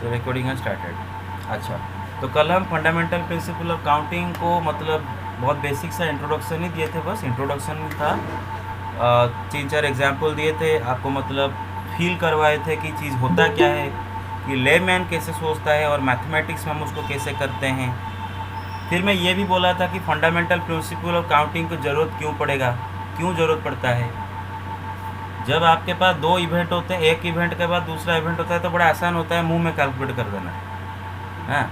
सो recording है started. अच्छा, तो कल हम फंडामेंटल प्रिंसिपल ऑफ काउंटिंग को मतलब बहुत बेसिक सा इंट्रोडक्शन ही दिए थे, बस इंट्रोडक्शन था। 3-4 एग्जाम्पल दिए थे आपको, मतलब फील करवाए थे कि चीज़ होता क्या है, कि लेमैन कैसे सोचता है और मैथमेटिक्स में हम उसको कैसे करते हैं। फिर मैं ये भी बोला था कि फंडामेंटल प्रिंसिपल ऑफ काउंटिंग को ज़रूरत क्यों पड़ेगा, क्यों ज़रूरत पड़ता है। जब आपके पास 2 इवेंट होते हैं, एक इवेंट के बाद दूसरा इवेंट होता है तो बड़ा आसान होता है मुंह में कैलकुलेट कर देना। हाँ,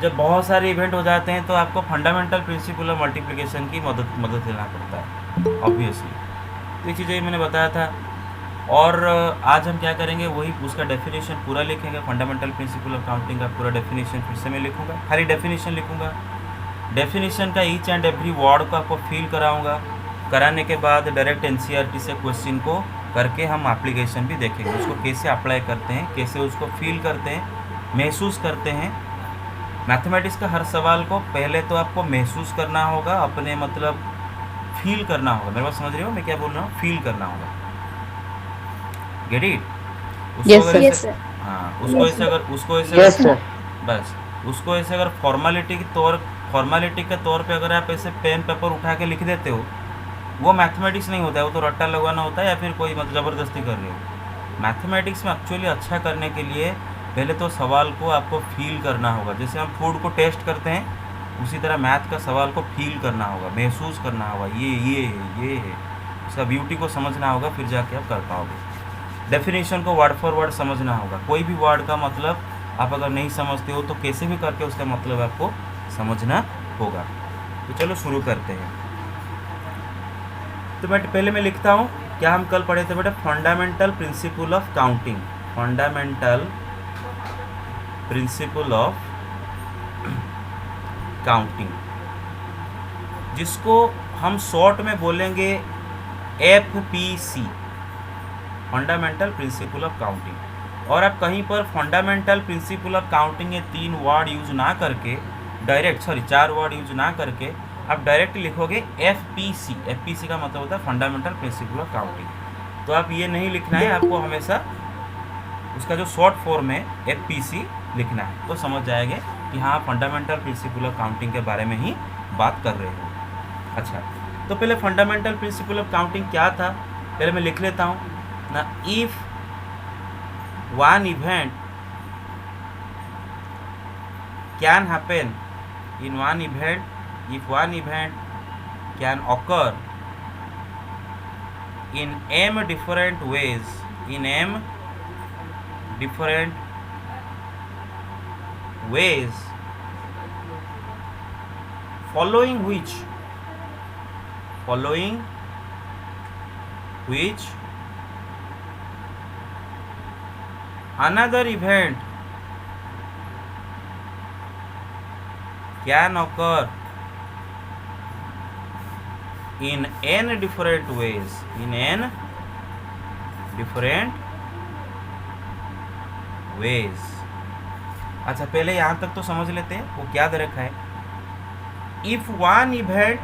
जब बहुत सारे इवेंट हो जाते हैं तो आपको फंडामेंटल प्रिंसिपल ऑफ मल्टीप्लिकेशन की मदद लेना पड़ता है ऑब्वियसली। तो ये चीज़ें मैंने बताया था। और आज हम क्या करेंगे, वही उसका डेफिनेशन पूरा लिखेंगे। फंडामेंटल प्रिंसिपल ऑफ काउंटिंग का पूरा डेफिनेशन फिर से मैं लिखूँगा, खाली डेफिनेशन लिखूँगा। डेफिनेशन का ईच एंड एवरी वर्ड को आपको फील कराऊँगा। कराने के बाद डायरेक्ट एनसीईआरटी से क्वेश्चन को करके हम एप्लीकेशन भी देखेंगे, उसको कैसे अप्लाई करते हैं, कैसे उसको फील करते हैं, महसूस करते हैं। मैथमेटिक्स का हर सवाल को पहले तो आपको महसूस करना होगा, अपने मतलब फील करना होगा। मेरे बात समझ रहे हो मैं क्या बोल रहा हूँ, फील करना होगा। Get it? उसको यस अगर सर। ऐसे, हाँ, उसको ऐसे अगर यस सर। बस उसको ऐसे अगर फॉर्मेलिटी के तौर पे अगर आप ऐसे पेन पेपर उठा के लिख देते हो, वो मैथमेटिक्स नहीं होता है, वो तो रट्टा लगवाना होता है या फिर कोई मतलब ज़बरदस्ती कर रहे हो। मैथमेटिक्स में एक्चुअली अच्छा करने के लिए पहले तो सवाल को आपको फील करना होगा। जैसे हम फूड को टेस्ट करते हैं, उसी तरह मैथ का सवाल को फील करना होगा, महसूस करना होगा, ये है, उसका ब्यूटी को समझना होगा, फिर जाके आप कर पाओगे। डेफिनेशन को वर्ड फॉर वर्ड समझना होगा। कोई भी वर्ड का मतलब आप अगर नहीं समझते हो तो कैसे भी करके उसका मतलब आपको समझना होगा। तो चलो शुरू करते हैं। तो पहले मैं लिखता हूँ, क्या हम कल पढ़े थे बेटा, fundamental principle of counting. Fundamental principle of counting, जिसको हम शॉर्ट में बोलेंगे FPC, fundamental principle of counting. और आप कहीं पर फंडामेंटल प्रिंसिपल ऑफ काउंटिंग ये 3 वर्ड यूज ना करके डायरेक्ट 4 वर्ड यूज ना करके आप डायरेक्ट लिखोगे FPC। FPC का मतलब होता है फंडामेंटल प्रिंसिपल ऑफ काउंटिंग। तो आप ये नहीं लिखना है, आपको हमेशा उसका जो शॉर्ट फॉर्म है FPC लिखना है, तो समझ जाएंगे कि हाँ फंडामेंटल प्रिंसिपल ऑफ काउंटिंग के बारे में ही बात कर रहे हो। अच्छा, तो पहले फंडामेंटल प्रिंसिपल ऑफ काउंटिंग क्या था, पहले मैं लिख लेता हूँ ना। If one event can happen in one event, if one event can occur in m different ways, in m different ways, following which another event can occur in n different ways, in n different ways। अच्छा, पहले यहाँ तक तो समझ लेते हैं वो क्या दे रखा है। If one event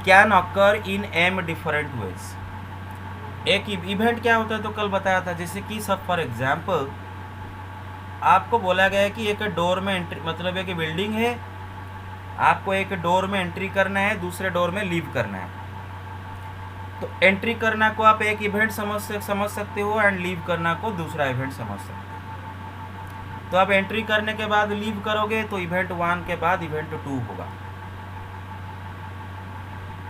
can occur in m different ways. एक इवेंट क्या होता है तो कल बताया था, जैसे कि सब फॉर एग्जाम्पल आपको बोला गया है कि एक डोर में एंट्री, मतलब एक बिल्डिंग है, आपको एक डोर में एंट्री करना है, दूसरे डोर में लीव करना है। तो एंट्री करना को आप एक इवेंट समझ सकते हो एंड लीव करना को दूसरा इवेंट समझ सकते हो। तो आप एंट्री करने के बाद लीव करोगे तो इवेंट 1 के बाद इवेंट 2 होगा।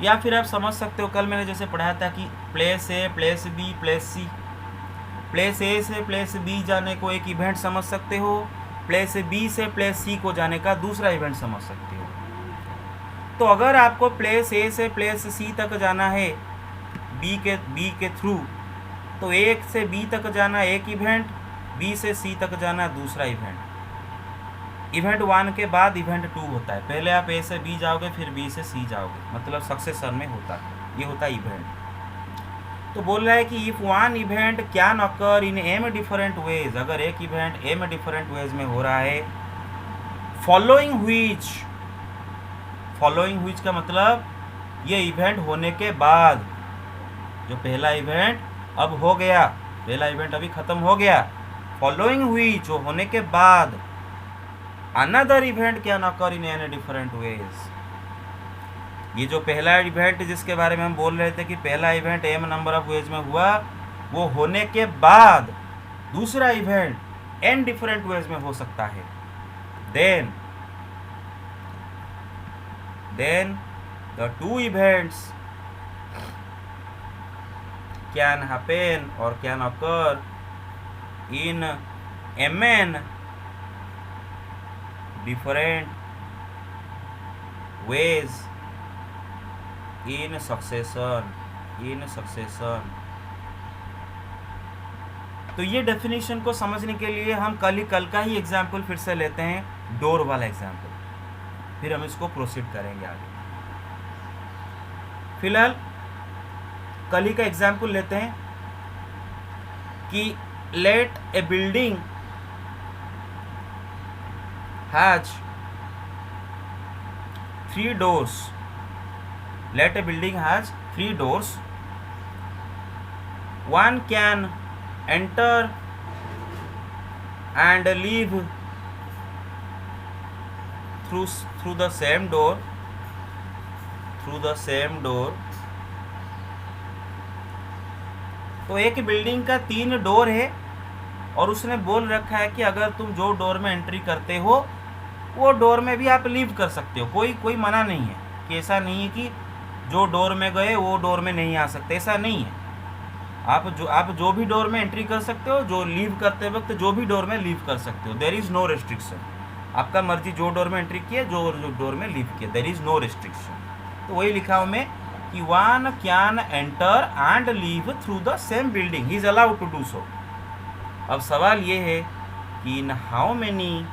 या फिर आप समझ सकते हो, कल मैंने जैसे पढ़ाया था कि place A, place B, place C। Place A से प्लेस B जाने को एक इवेंट समझ सकते हो, प्लेस B से प्लेस C को जाने का दूसरा इवेंट समझ सकते हो। तो अगर आपको प्लेस A से प्लेस C तक जाना है B के थ्रू, तो A से B तक जाना एक इवेंट, B से C तक जाना दूसरा इवेंट। इवेंट 1 के बाद इवेंट 2 होता है। पहले आप A से B जाओगे, फिर B से C जाओगे, मतलब सक्सेसर में होता है, ये होता है इवेंट। तो बोल रहा है कि if one event can occur in m different ways, अगर एक इवेंट m डिफरेंट वेज में हो रहा है, फॉलोइंग व्हिच का मतलब ये इवेंट होने के बाद, जो पहला इवेंट अब हो गया, पहला इवेंट अभी ख़त्म हो गया, फॉलोइंग हुई जो होने के बाद another event can occur in any different ways. ये जो पहला इवेंट जिसके बारे में हम बोल रहे थे कि पहला event m number of veg में हुआ, वो होने के बाद दूसरा इवेंट n डिफरेंट वेज में हो सकता है। Then the two events can happen or can occur in mn different ways in succession। तो ये डेफिनेशन को समझने के लिए हम कल का ही एग्जाम्पल फिर से लेते हैं, डोर वाला एग्जाम्पल, फिर हम इसको प्रोसीड करेंगे आगे। फिलहाल कल ही का एग्जाम्पल लेते हैं कि let a building has 3 doors। Let a building has 3 doors. One can enter and leave through the same door। तो एक बिल्डिंग का 3 डोर है और उसने बोल रखा है कि अगर तुम जो डोर में एंट्री करते हो वो डोर में भी आप लीव कर सकते हो। कोई मना नहीं है कि ऐसा नहीं है कि जो डोर में गए वो डोर में नहीं आ सकते, ऐसा नहीं है। आप जो भी डोर में एंट्री कर सकते हो, जो लीव करते वक्त जो भी डोर में लीव कर सकते हो। There is no restriction. आपका मर्जी जो डोर में एंट्री किए, जो डोर में लीव किए, देयर इज नो रेस्ट्रिक्शन। तो वही लिखा हूँ मैं कि one can enter and leave through the same building, he is allowed to do so. अब सवाल ये है कि in how many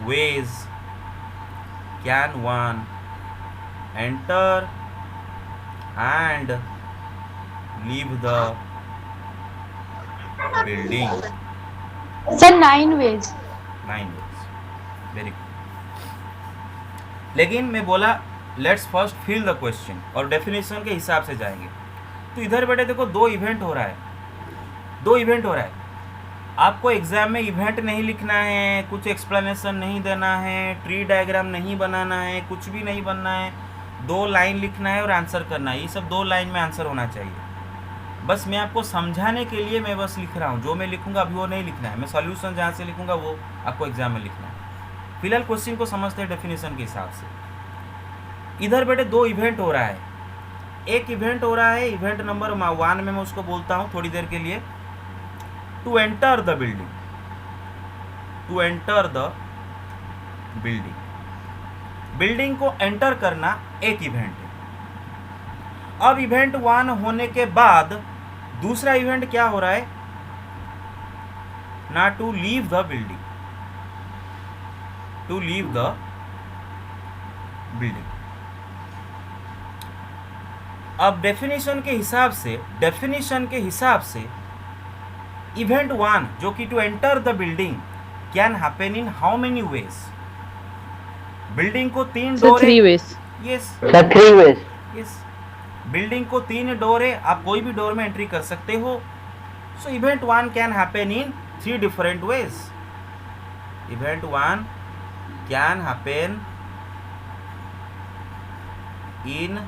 ways can one enter and leave the building? Sir, 9 ways। 9 ways, very good। लेकिन मैं बोला let's first fill the question और definition के हिसाब से जाएंगे। तो इधर बेटे देखो 2 इवेंट हो रहा है। आपको एग्जाम में इवेंट नहीं लिखना है, कुछ एक्सप्लेनेशन नहीं देना है, ट्री डायग्राम नहीं बनाना है, कुछ भी नहीं बनना है। 2 लाइन लिखना है और आंसर करना है। ये सब 2 लाइन में आंसर होना चाहिए। बस मैं आपको समझाने के लिए मैं बस लिख रहा हूँ। जो मैं लिखूंगा अभी वो नहीं लिखना है। मैं सॉल्यूशन जहाँ से लिखूंगा वो आपको एग्जाम में लिखना है। फिलहाल क्वेश्चन को समझते हैं डेफिनेशन के हिसाब से। इधर बेटे 2 इवेंट हो रहा है। एक इवेंट हो रहा है, इवेंट नंबर 1 में मैं उसको बोलता हूँ थोड़ी देर के लिए, to enter the building. Building को एंटर करना एक इवेंट है। अब इवेंट 1 होने के बाद दूसरा इवेंट क्या हो रहा है ना, टू लीव द बिल्डिंग। अब डेफिनेशन के हिसाब से इवेंट 1 जो कि to enter the building can happen in how many ways? Building को 3 डोर है। 3 ways। Yes, 3 ways। Yes, building को 3 डोर है, आप कोई भी डोर में एंट्री कर सकते हो। सो event 1 can happen in 3 different veg. Event 1 can happen in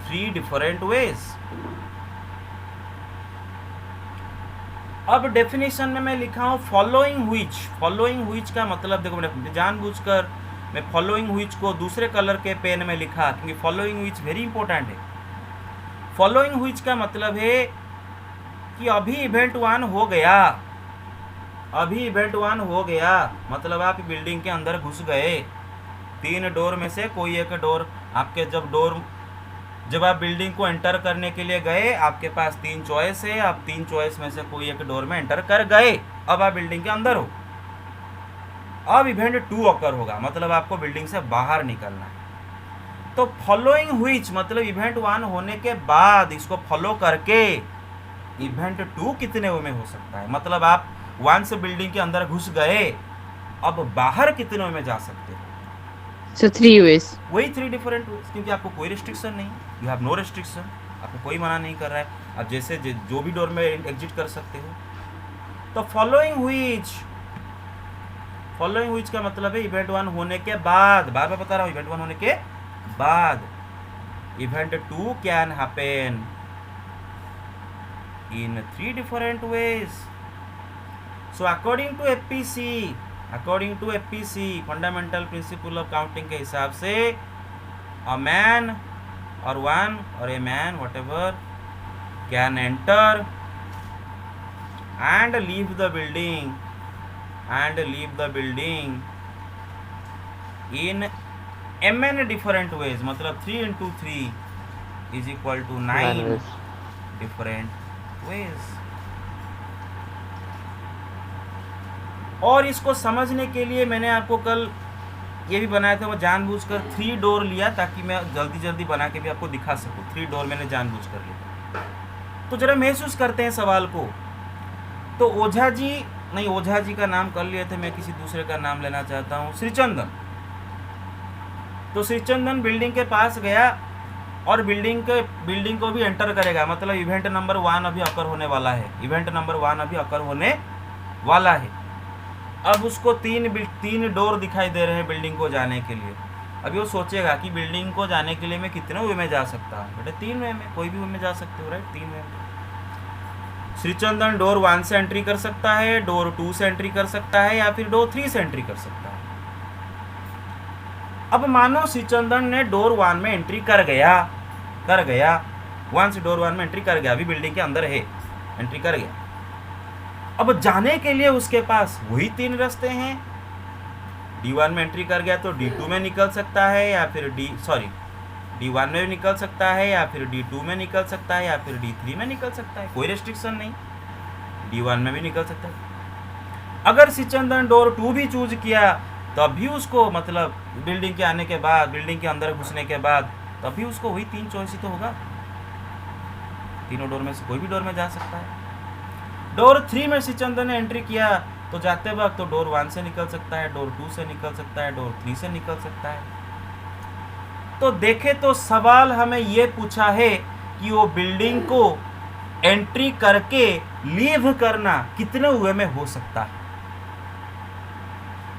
3 different veg. अब डेफिनेशन में मैं लिखा हूँ फॉलोइंग व्हिच का मतलब देखो मैंने जानबूझकर मैं फॉलोइंग व्हिच को दूसरे कलर के पेन में लिखा क्योंकि फॉलोइंग व्हिच वेरी इंपॉर्टेंट है। फॉलोइंग व्हिच का मतलब है कि अभी इवेंट 1 हो गया, मतलब आप बिल्डिंग के अंदर घुस गए। 3 डोर में से कोई एक डोर आपके जब आप बिल्डिंग को एंटर करने के लिए गए, आपके पास 3 चॉइस है। आप 3 चॉइस में से कोई एक डोर में एंटर कर गए। अब आप बिल्डिंग के अंदर हो। अब इवेंट 2 अकर होगा, मतलब आपको बिल्डिंग से बाहर निकलना है। तो फॉलोइंग व्हिच मतलब इवेंट 1 होने के बाद इसको फॉलो करके इवेंट 2 कितने में हो सकता है, मतलब आप 1 से बिल्डिंग के अंदर घुस गए, अब बाहर कितने में जा सकते हो? So 3 ways। वही 3 डिफरेंट वेज, क्योंकि आपको कोई रिस्ट्रिक्शन नहीं, यू हैव नो रिस्ट्रिक्शन, आपको कोई मना नहीं कर रहा है। अब जैसे जो भी डोर में एग्जिट कर सकते हो। तो फॉलोइंग व्हिच का मतलब है इवेंट 1 होने के बाद, बार बार बता रहा हूँ, इवेंट 1 होने के बाद event 2 can happen in 3 different ways. So according to FPC fundamental principle of counting के हिसाब से अ मैन और वन और a man whatever can enter and leave the building in mn different ways, मतलब 3 into 3 is equal to 9 different ways। और इसको समझने के लिए मैंने आपको कल ये भी बनाया था, वो जानबूझकर 3 डोर लिया ताकि मैं जल्दी बना के भी आपको दिखा सकूं। 3 डोर मैंने जानबूझकर लिया। तो जरा महसूस करते हैं सवाल को। तो ओझा जी का नाम कर लिए थे, मैं किसी दूसरे का नाम लेना चाहता हूँ, श्रीचंदन। तो श्रीचंदन बिल्डिंग के पास गया और बिल्डिंग को भी एंटर करेगा, मतलब इवेंट नंबर 1 अभी अकर होने वाला है। अब उसको तीन डोर दिखाई दे रहे हैं बिल्डिंग को जाने के लिए। अभी वो सोचेगा कि बिल्डिंग को जाने के लिए मैं कितने वे में जा सकता हूँ। बेटे 3 वे में, कोई भी वे में जा सकते हो, राइट? 3 वे में श्रीचंदन डोर 1 से एंट्री कर सकता है, डोर 2 से एंट्री कर सकता है, या फिर डोर 3 से एंट्री कर सकता है। अब मानो श्रीचंदन ने डोर 1 में एंट्री कर गया 1 से डोर 1 में एंट्री कर गया, अभी बिल्डिंग के अंदर है, एंट्री कर गया। अब जाने के लिए उसके पास वही 3 रास्ते हैं। D1 में एंट्री कर गया तो D2 में निकल सकता है, या फिर D1 में भी निकल सकता है, या फिर D2 में निकल सकता है, या फिर D3 में निकल सकता है, कोई रेस्ट्रिक्शन नहीं। D1 में भी निकल सकता है। अगर श्रीचंदन डोर 2 भी चूज किया तब भी उसको, मतलब बिल्डिंग के आने के बाद, बिल्डिंग के अंदर घुसने के बाद, तब भी उसको वही 3 चॉइस ही तो होगा। तीनों डोर में से कोई भी डोर में जा सकता है। डोर 3 में श्रीचंदन ने एंट्री किया तो जाते वक्त तो डोर 1 से निकल सकता है, डोर 2 से निकल सकता है, डोर 3 से निकल सकता है। तो देखे तो सवाल हमें ये पूछा है कि वो बिल्डिंग को एंट्री करके लीव करना कितने वे में हो सकता है,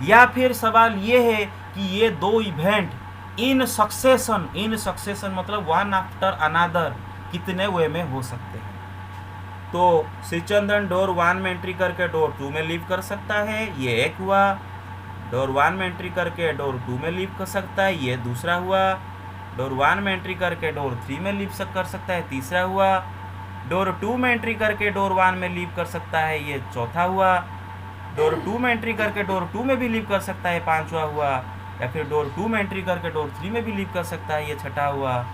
या फिर सवाल ये है कि ये 2 इवेंट इन सक्सेशन मतलब वन आफ्टर अनदर कितने वे में हो सकते हैं। तो श्रीचंदन डोर 1 में एंट्री करके डोर 2 में लीव कर सकता है, ये एक हुआ। डोर 1 में एंट्री करके डोर 2 में लीव कर सकता है, ये दूसरा हुआ। डोर 1 में एंट्री करके डोर 3 में लीव कर सकता है, तीसरा हुआ। डोर 2 में एंट्री करके डोर 1 में लीव कर सकता है, ये चौथा हुआ। डोर 2 में एंट्री करके डोर 2 में भी लीव कर सकता है, पांचवा हुआ। या फिर डोर 2 में एंट्री करके डोर 3 में भी लीव कर सकता है, ये छठा हुआ।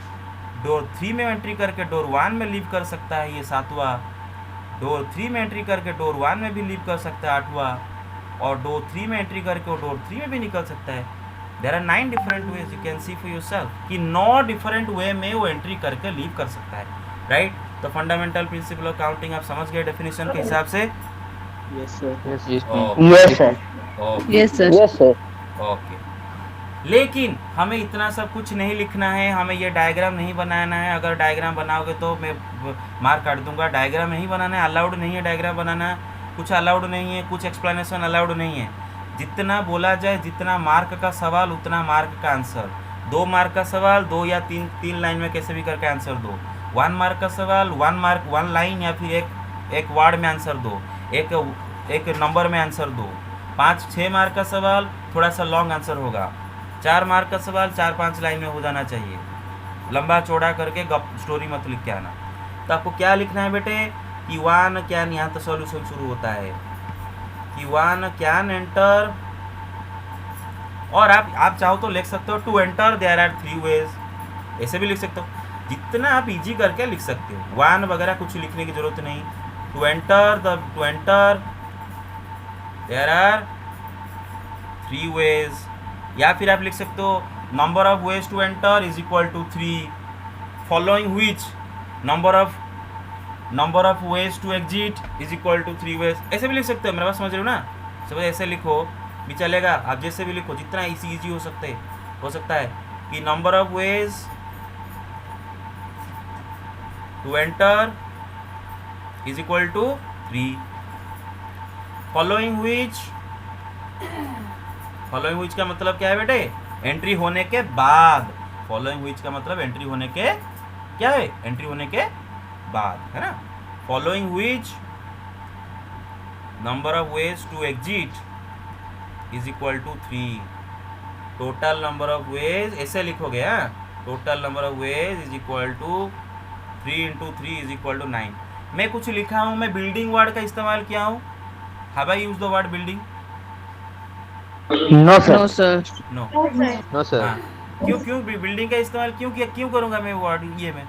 डोर 3 में एंट्री करके डोर 1 में लीव कर सकता है, ये सातवां। डोर 3 में एंट्री करके डोर 1 में भी लीव कर सकता है, आठवां। और डोर 3 में एंट्री करके वो डोर 3 में भी निकल सकता है। There are 9 different ways, you can see for yourself कि 9 डिफरेंट वे में वो एंट्री करके लीव कर सकता है, राइट? तो फंडामेंटल प्रिंसिपल ऑफ काउंटिंग आप समझ गए डेफिनेशन के हिसाब से? Yes sir. Yes, sir. Okay. लेकिन हमें इतना सब कुछ नहीं लिखना है, हमें ये डायग्राम नहीं बनाना है। अगर डायग्राम बनाओगे तो मैं मार्क काट दूंगा। डायग्राम नहीं बनाना है, अलाउड नहीं है डायग्राम बनाना, कुछ अलाउड नहीं है, कुछ एक्सप्लेनेशन अलाउड नहीं है। जितना बोला जाए, जितना मार्क का सवाल उतना मार्क का आंसर। 2 मार्क का सवाल 2 या 3 लाइन में कैसे भी करके आंसर दो। 1 मार्क का सवाल 1 लाइन या फिर एक वर्ड में आंसर दो, एक नंबर में आंसर दो। 5-6 मार्क का सवाल थोड़ा सा लॉन्ग आंसर होगा। 4 मार्क का सवाल 4-5 लाइन में हो जाना चाहिए। लंबा चौड़ा करके स्टोरी मत लिख के आना। तो आपको क्या लिखना है बेटे कि 1 कैन, यहाँ तो सॉल्यूशन शुरू होता है कि 1 कैन एंटर, और आप चाहो तो लिख सकते हो to enter there are 3 ways, ऐसे भी लिख सकते हो। जितना आप इजी करके लिख सकते हो, 1 वगैरह कुछ लिखने की जरूरत नहीं। To enter there are 3 ways, या फिर आप लिख सकते हो number of ways to enter is equal to 3, following which number of ways to exit is equal to 3 ways, ऐसे भी लिख सकते हो। मेरे पास समझ रहे हो ना? सब ऐसे लिखो भी चलेगा, आप जैसे भी लिखो, जितना इजी हो सकता है कि number of ways to enter is equal to 3. Following which का मतलब क्या है बेटे? एंट्री होने के बाद. फॉलोइंग व्हिच का मतलब एंट्री होने के क्या है? एंट्री होने के बाद, है ना. Following which number of ways to exit is equal to 3. Total number of ways ऐसे लिखोगे. Total number of ways is equal to 3 into 3 is equal to 9. मैं कुछ लिखा हूँ, मैं बिल्डिंग वर्ड का इस्तेमाल किया हूँ. Have I use the word building? No sir. No, sir. No. No sir. हाँ, क्यों बिल्डिंग का इस्तेमाल क्यों किया? क्यों करूँगा मैं वर्ड? ये मैं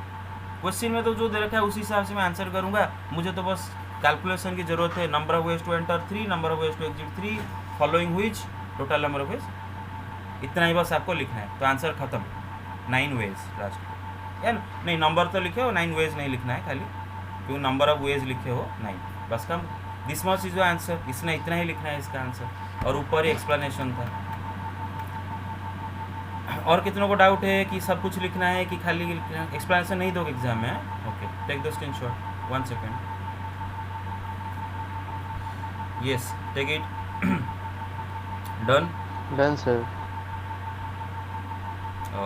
क्वेश्चन में तो जो दे रखा है उसी हिसाब से मैं आंसर करूँगा. मुझे तो बस कैलकुलेशन की जरूरत है. Number of ways to enter 3, number of ways to exit 3, following which total number of ways. इतना ही बस आपको लिखना है तो आंसर खत्म. 9 वेज लास्ट, या नहीं नंबर तो लिखे हो, 9 वेज नहीं लिखना है खाली, क्यों नंबर ऑफ वेज लिखे हो 9. बस come this much is the answer. इसने इतना ही लिखना है इसका आंसर, और ऊपर ही एक्सप्लेनेशन था. और कितनों को डाउट है कि सब कुछ लिखना है कि खाली लिखना है? एक्सप्लेनेशन नहीं दोगे एग्जाम में? Okay, take the screenshot. 1 second. Yes, take it. Done. Done sir.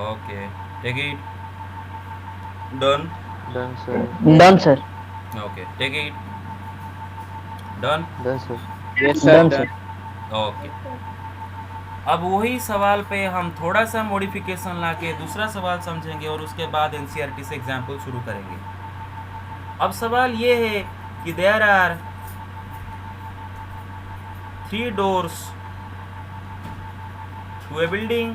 Okay, take it. Done. Done sir. Done, sir. Okay, take it. Done. Done sir. Yes, sir. Done, sir. Okay. अब वही सवाल पे हम थोड़ा सा modification लाके दूसरा सवाल समझेंगे और उसके बाद एनसीईआरटी से एग्जाम्पल शुरू करेंगे. अब सवाल ये है कि there are 3 doors to a building.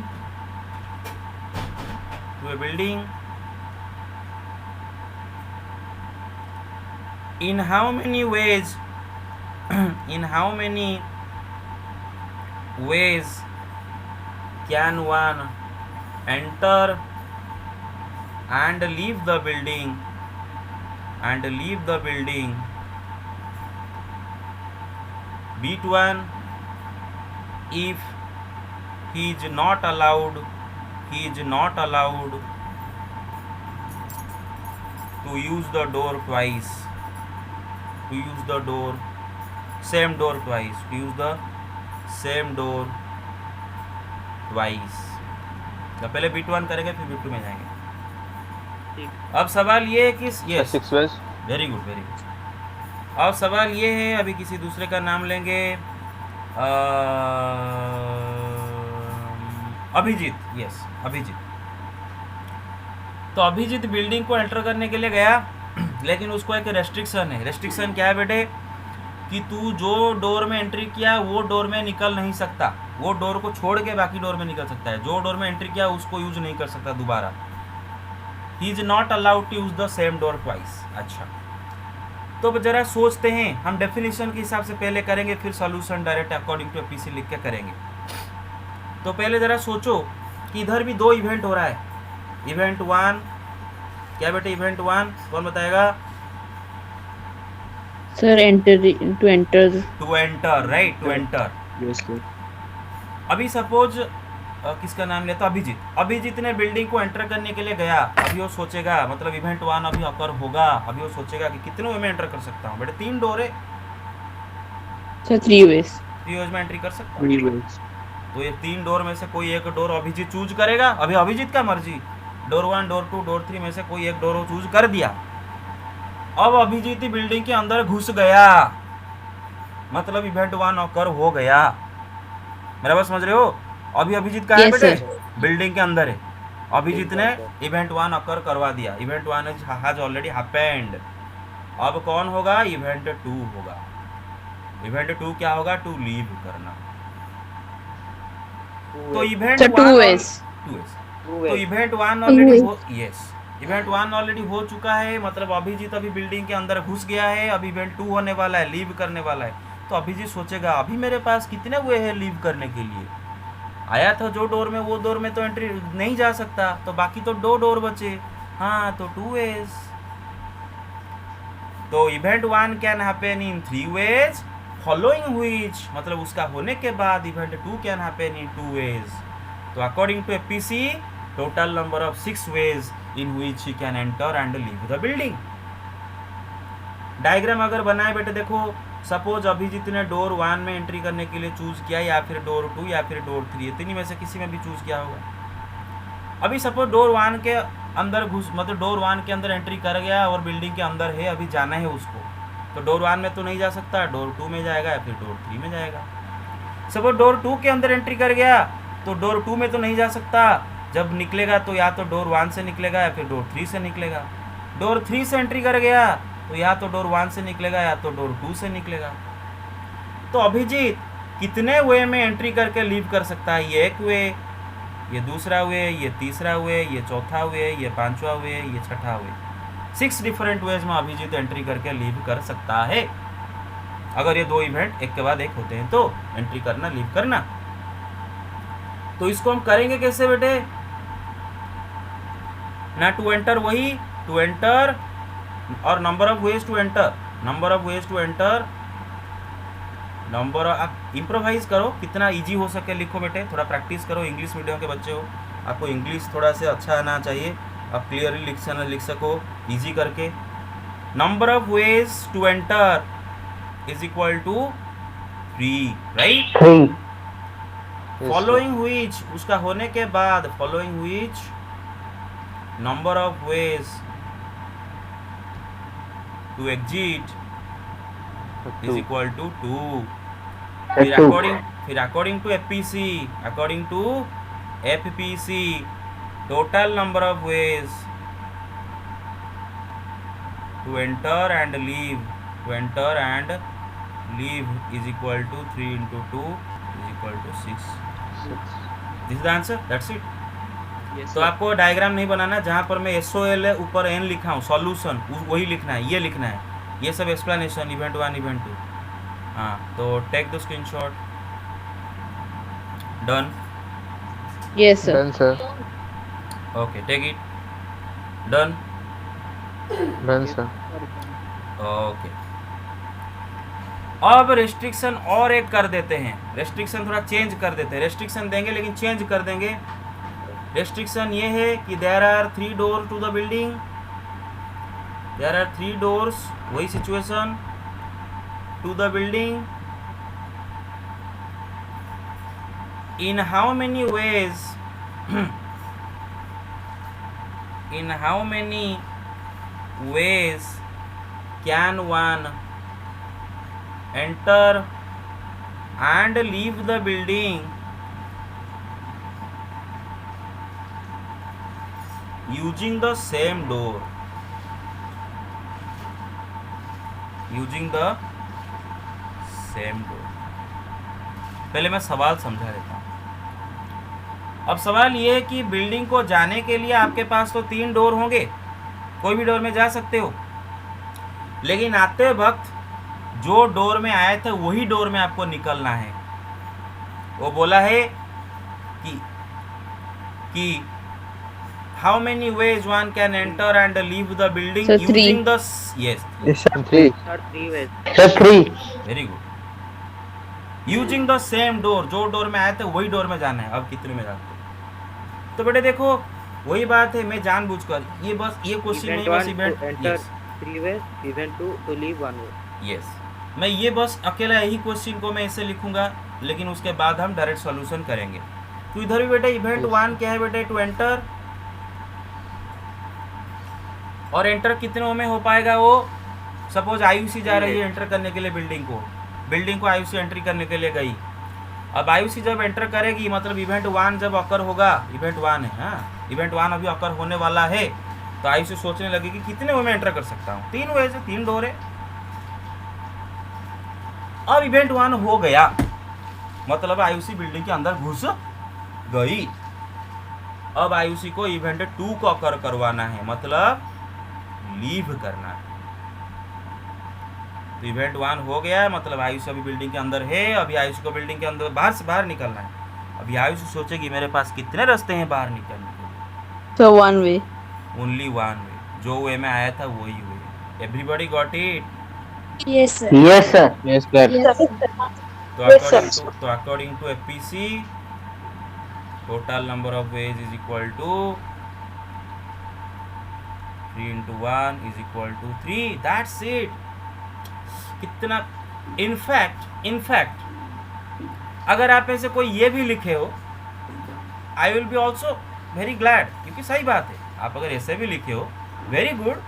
In how many ways can one enter and leave the building Beat 1, if he is not allowed to use the door twice, same door twice. तो पहले beat 1 करेंगे फिर beat 2 में जाएंगे. अब सवाल ये है कि यस, 6 वेज. Very good. अब सवाल ये है, अभी किसी दूसरे का नाम लेंगे. अभिजीत. यस, अभिजीत. तो अभिजीत बिल्डिंग को एंटर करने के लिए गया, लेकिन उसको एक रेस्ट्रिक्शन है. रेस्ट्रिक्शन क्या है बेटे? कि तू जो डोर में एंट्री किया वो डोर में निकल नहीं सकता. वो डोर को छोड़ के बाकी डोर में निकल सकता है. जो डोर में एंट्री किया उसको यूज नहीं कर सकता दोबारा. He is not allowed to use the same door twice. अच्छा, तो जरा सोचते हैं. हम डेफिनेशन के हिसाब से पहले करेंगे, फिर solution direct according to PC लिख के करेंगे. तो पहले जरा सोचो कि इधर भी 2 इवेंट हो रहा है. इवेंट 1 क्या बेटे? इवेंट 1 कौन बताएगा? Sir, to enter. To enter, right, to enter. Yes, sir. अभी सपोज किसका नाम लेता? अभिजीत ने बिल्डिंग को एंटर करने के लिए गया. अभी वो सोचेगा, मतलब इवेंट 1 अभी अकर होगा. अभी वो सोचेगा कि कितने वे में एंटर कर सकता हूँ. बेटे 3 डोर है, Sir, 3 ways. 3 वेज में एंट्री कर सकता हूँ. 3 ways. तो ये 3 डोर में से कोई एक डोर अभिजीत चूज करेगा. अभी अभिजीत का मर्जी. डोर 1, डोर 2, डोर 3 में से कोई एक डोर वो चूज कर दिया. अब अभिजीत बिल्डिंग के अंदर घुस गया, मतलब इवेंट 1 अकर हो गया. मेरा बात समझ रहे हो? अभी अभिजीत कहाँ है Yes, बेटे? sir. बिल्डिंग के अंदर है. अभिजीत ने इवेंट 1 अकर करवा दिया. Event 1 has already happened. अब कौन होगा? इवेंट 2 होगा. इवेंट 2 क्या होगा? टू लीव करना. तो इवेंट Sir, 2 ways. तो इवेंट 1 ऑलरेडी हो, यस, इवेंट 1 ऑलरेडी हो चुका है. मतलब अभिजीत अभी बिल्डिंग के अंदर घुस गया है. अब इवेंट 2 होने वाला है, लीव करने वाला है. तो अभिजीत सोचेगा अभी मेरे पास कितने वे हैं लीव करने के लिए. आया था जो डोर में, वो डोर में तो एंट्री नहीं जा सकता, तो बाकी तो 2 डोर बचे. हाँ, तो 2 वेज. तो event 1 can happen in 3 ways, following which मतलब उसका होने के बाद event 2 can happen in 2 ways. तो according to APC total number of 6 ways in which he can enter and leave the building. Diagram अगर बनाए बेटे, देखो सपोज अभिजीत ने डोर 1 में एंट्री करने के लिए चूज किया, या फिर डोर 2 या फिर डोर 3, तीन में से किसी में भी चूज किया होगा। अभी सपोज डोर 1 के अंदर घुस, मतलब डोर 1 के अंदर एंट्री कर गया और बिल्डिंग के अंदर है, अभी जाना है उसको, तो डोर 1 में तो नहीं जा सकता, डोर 2 में जाएगा या फिर डोर 3 में जाएगा। सपोज डोर 2 के अंदर एंट्री कर गया तो डोर 2 में तो नहीं जा सकता, जब निकलेगा तो या तो डोर 1 से निकलेगा या फिर डोर 3 से निकलेगा। डोर 3 से एंट्री कर गया तो या तो डोर 1 से निकलेगा या तो डोर 2 से निकलेगा। तो अभिजीत कितने वे में एंट्री करके लीव कर सकता है? ये एक वे, ये दूसरा वे, ये तीसरा वे, ये चौथा वे, ये पांचवा वे, ये छठा वे। 6 डिफरेंट वेज में अभिजीत एंट्री करके लीव कर सकता है। अगर ये दो इवेंट एक के बाद एक होते हैं तो एंट्री करना, लीव करना। तो इसको हम करेंगे कैसे बेटे? ना टू एंटर, वही टू एंटर और number of ways to enter, number of ways to enter, number. आप इम्प्रोवाइज करो, कितना इजी हो सके लिखो बेटे, थोड़ा प्रैक्टिस करो। इंग्लिश मीडियम के बच्चे हो, आपको इंग्लिश थोड़ा से अच्छा आना चाहिए, आप क्लियरली लिख सको इजी करके। Number of ways to enter is equal to 3, right? 3. Following which, उसका होने के बाद following which number of ways to exit is equal to 2। फिर according to FPC total number of ways to enter and leave is equal to 3 into 2 is equal to 6. This is the answer, that's it. तो आपको diagram नहीं बनाना, जहाँ पर मैं SOL है ऊपर N लिखा हूँ, सॉल्यूशन वही लिखना है, ये लिखना है, ये सब एक्सप्लेनेशन इवेंट 1 इवेंट 2। हाँ, तो take the screenshot. Done? Yes, sir. Done, sir. Okay, take it. Done? Done, sir. Okay. अब रेस्ट्रिक्शन और एक कर देते हैं, रेस्ट्रिक्शन थोड़ा चेंज कर देते हैं। रेस्ट्रिक्शन देंगे लेकिन चेंज कर देंगे। रेस्ट्रिक्शन ये है कि there are 3 door to the building, there are 3 doors, वही situation, to the building. In how many ways can one enter and leave the building using the same door, पहले मैं सवाल समझा देता हूँ। अब सवाल ये है कि बिल्डिंग को जाने के लिए आपके पास तो 3 डोर होंगे, कोई भी डोर में जा सकते हो, लेकिन आते वक्त जो डोर में आए थे वही डोर में आपको निकलना है। वो बोला है कि how many veg one can enter and leave the building Sir, 3. Using the Yes, 3. Sir, 3. Very good. Using the same door, जो डोर में आए थे वही डोर में जाना है। अब कितने में जाते हो? तो बेटे देखो वही बात है, मैं जानबूझकर ये क्वेश्चन नहीं, बस event 3 ways, event 2 to leave 1 way. Yes, मैं ये बस अकेला यही क्वेश्चन को मैं ऐसे लिखूंगा, लेकिन उसके बाद हम डायरेक्ट सॉल्यूशन करेंगे। तो इधर भी बेटे इवेंट 1 क्या है बेटे? टू एंटर, और एंटर कितनों में हो पाएगा? वो सपोज आयुषी जा रही है एंटर करने के लिए बिल्डिंग को आयुषी एंट्री करने के लिए गई। अब आयुषी जब एंटर करेगी, मतलब इवेंट 1 जब अकर होगा, इवेंट 1 है, हाँ इवेंट 1 अभी अकर होने वाला है, तो आयुषी सोचने लगेगी कितने वे में एंटर कर सकता हूँ? 3 वे से, 3 डोर है। अब इवेंट 1 हो गया, मतलब आयुषी बिल्डिंग के अंदर घुस गई। अब आयुषी को इवेंट 2 को अकर करवाना है, मतलब लीव करना है। तो इवेंट 1 हो गया, मतलब आयुषी अभी बिल्डिंग के अंदर है, अभी आयुषी को बिल्डिंग के अंदर बाहर से बाहर निकलना है। अभी आयुषी सोचेगी मेरे पास कितने रास्ते हैं बाहर निकलने के लिए? So 1 way. ओनली 1 वे, जो वे में आया था वही way. Everybody got it? Yes, sir. Yes, sir. Yes, sir. तो according to FPC total number of ways is equal to 3 into 1 is equal to 3. That's it. कितना इनफैक्ट अगर आप में से कोई ये भी लिखे हो, I will be also very glad, क्योंकि सही बात है, आप अगर ऐसे भी लिखे हो, वेरी गुड,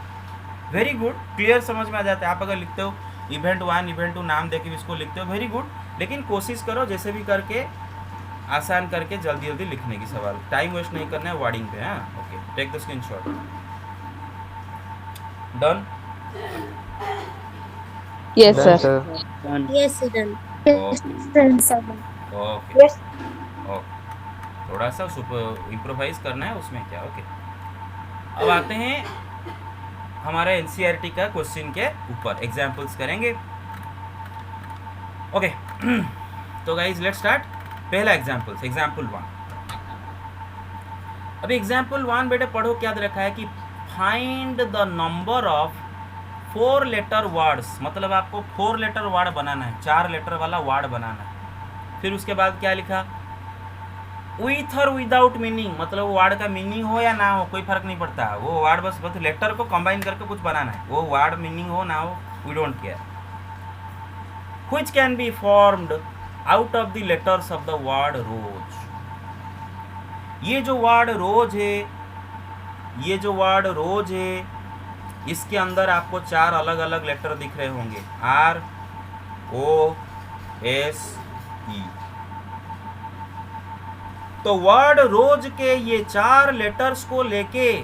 क्लियर समझ में आ जाता है। आप अगर लिखते हो इवेंट 1 इवेंट 2 नाम देके भी इसको लिखते हो, वेरी गुड, लेकिन कोशिश करो जैसे भी करके आसान करके जल्दी जल्दी लिखने की, सवाल टाइम वेस्ट नहीं करना है वर्डिंग पे। हाँ, okay, take the screenshot. Done? Yes, Done, sir. Done. Yes, done. Okay. Done, sir. Okay, थोड़ा सा इम्प्रोवाइज करना है उसमें क्या। ओके, अब आते हैं हमारे एनसीईआरटी का क्वेश्चन के ऊपर, एग्जाम्पल्स करेंगे। ओके तो गाइज लेट्स स्टार्ट। पहला एग्जाम्पल्स, एग्जाम्पल 1। अभी एग्जाम्पल 1 बेटे पढ़ो, क्या दे रखा है कि find the number of 4 letter words, मतलब आपको 4 लेटर वर्ड बनाना है, 4 लेटर वाला वर्ड बनाना है। फिर उसके बाद क्या लिखा, विथ और विदाउट मीनिंग, मतलब वो वर्ड का मीनिंग हो या ना हो कोई फर्क नहीं पड़ता, वो वर्ड बस लेटर को कंबाइन करके कुछ बनाना है, वो वर्ड मीनिंग हो ना हो, we don't care. Which can be formed out of the letters of the word rose. ये जो वर्ड रोज है, इसके अंदर आपको 4 अलग अलग लेटर दिख रहे होंगे, ROSE। तो वर्ड रोज के ये 4 लेटर्स को लेके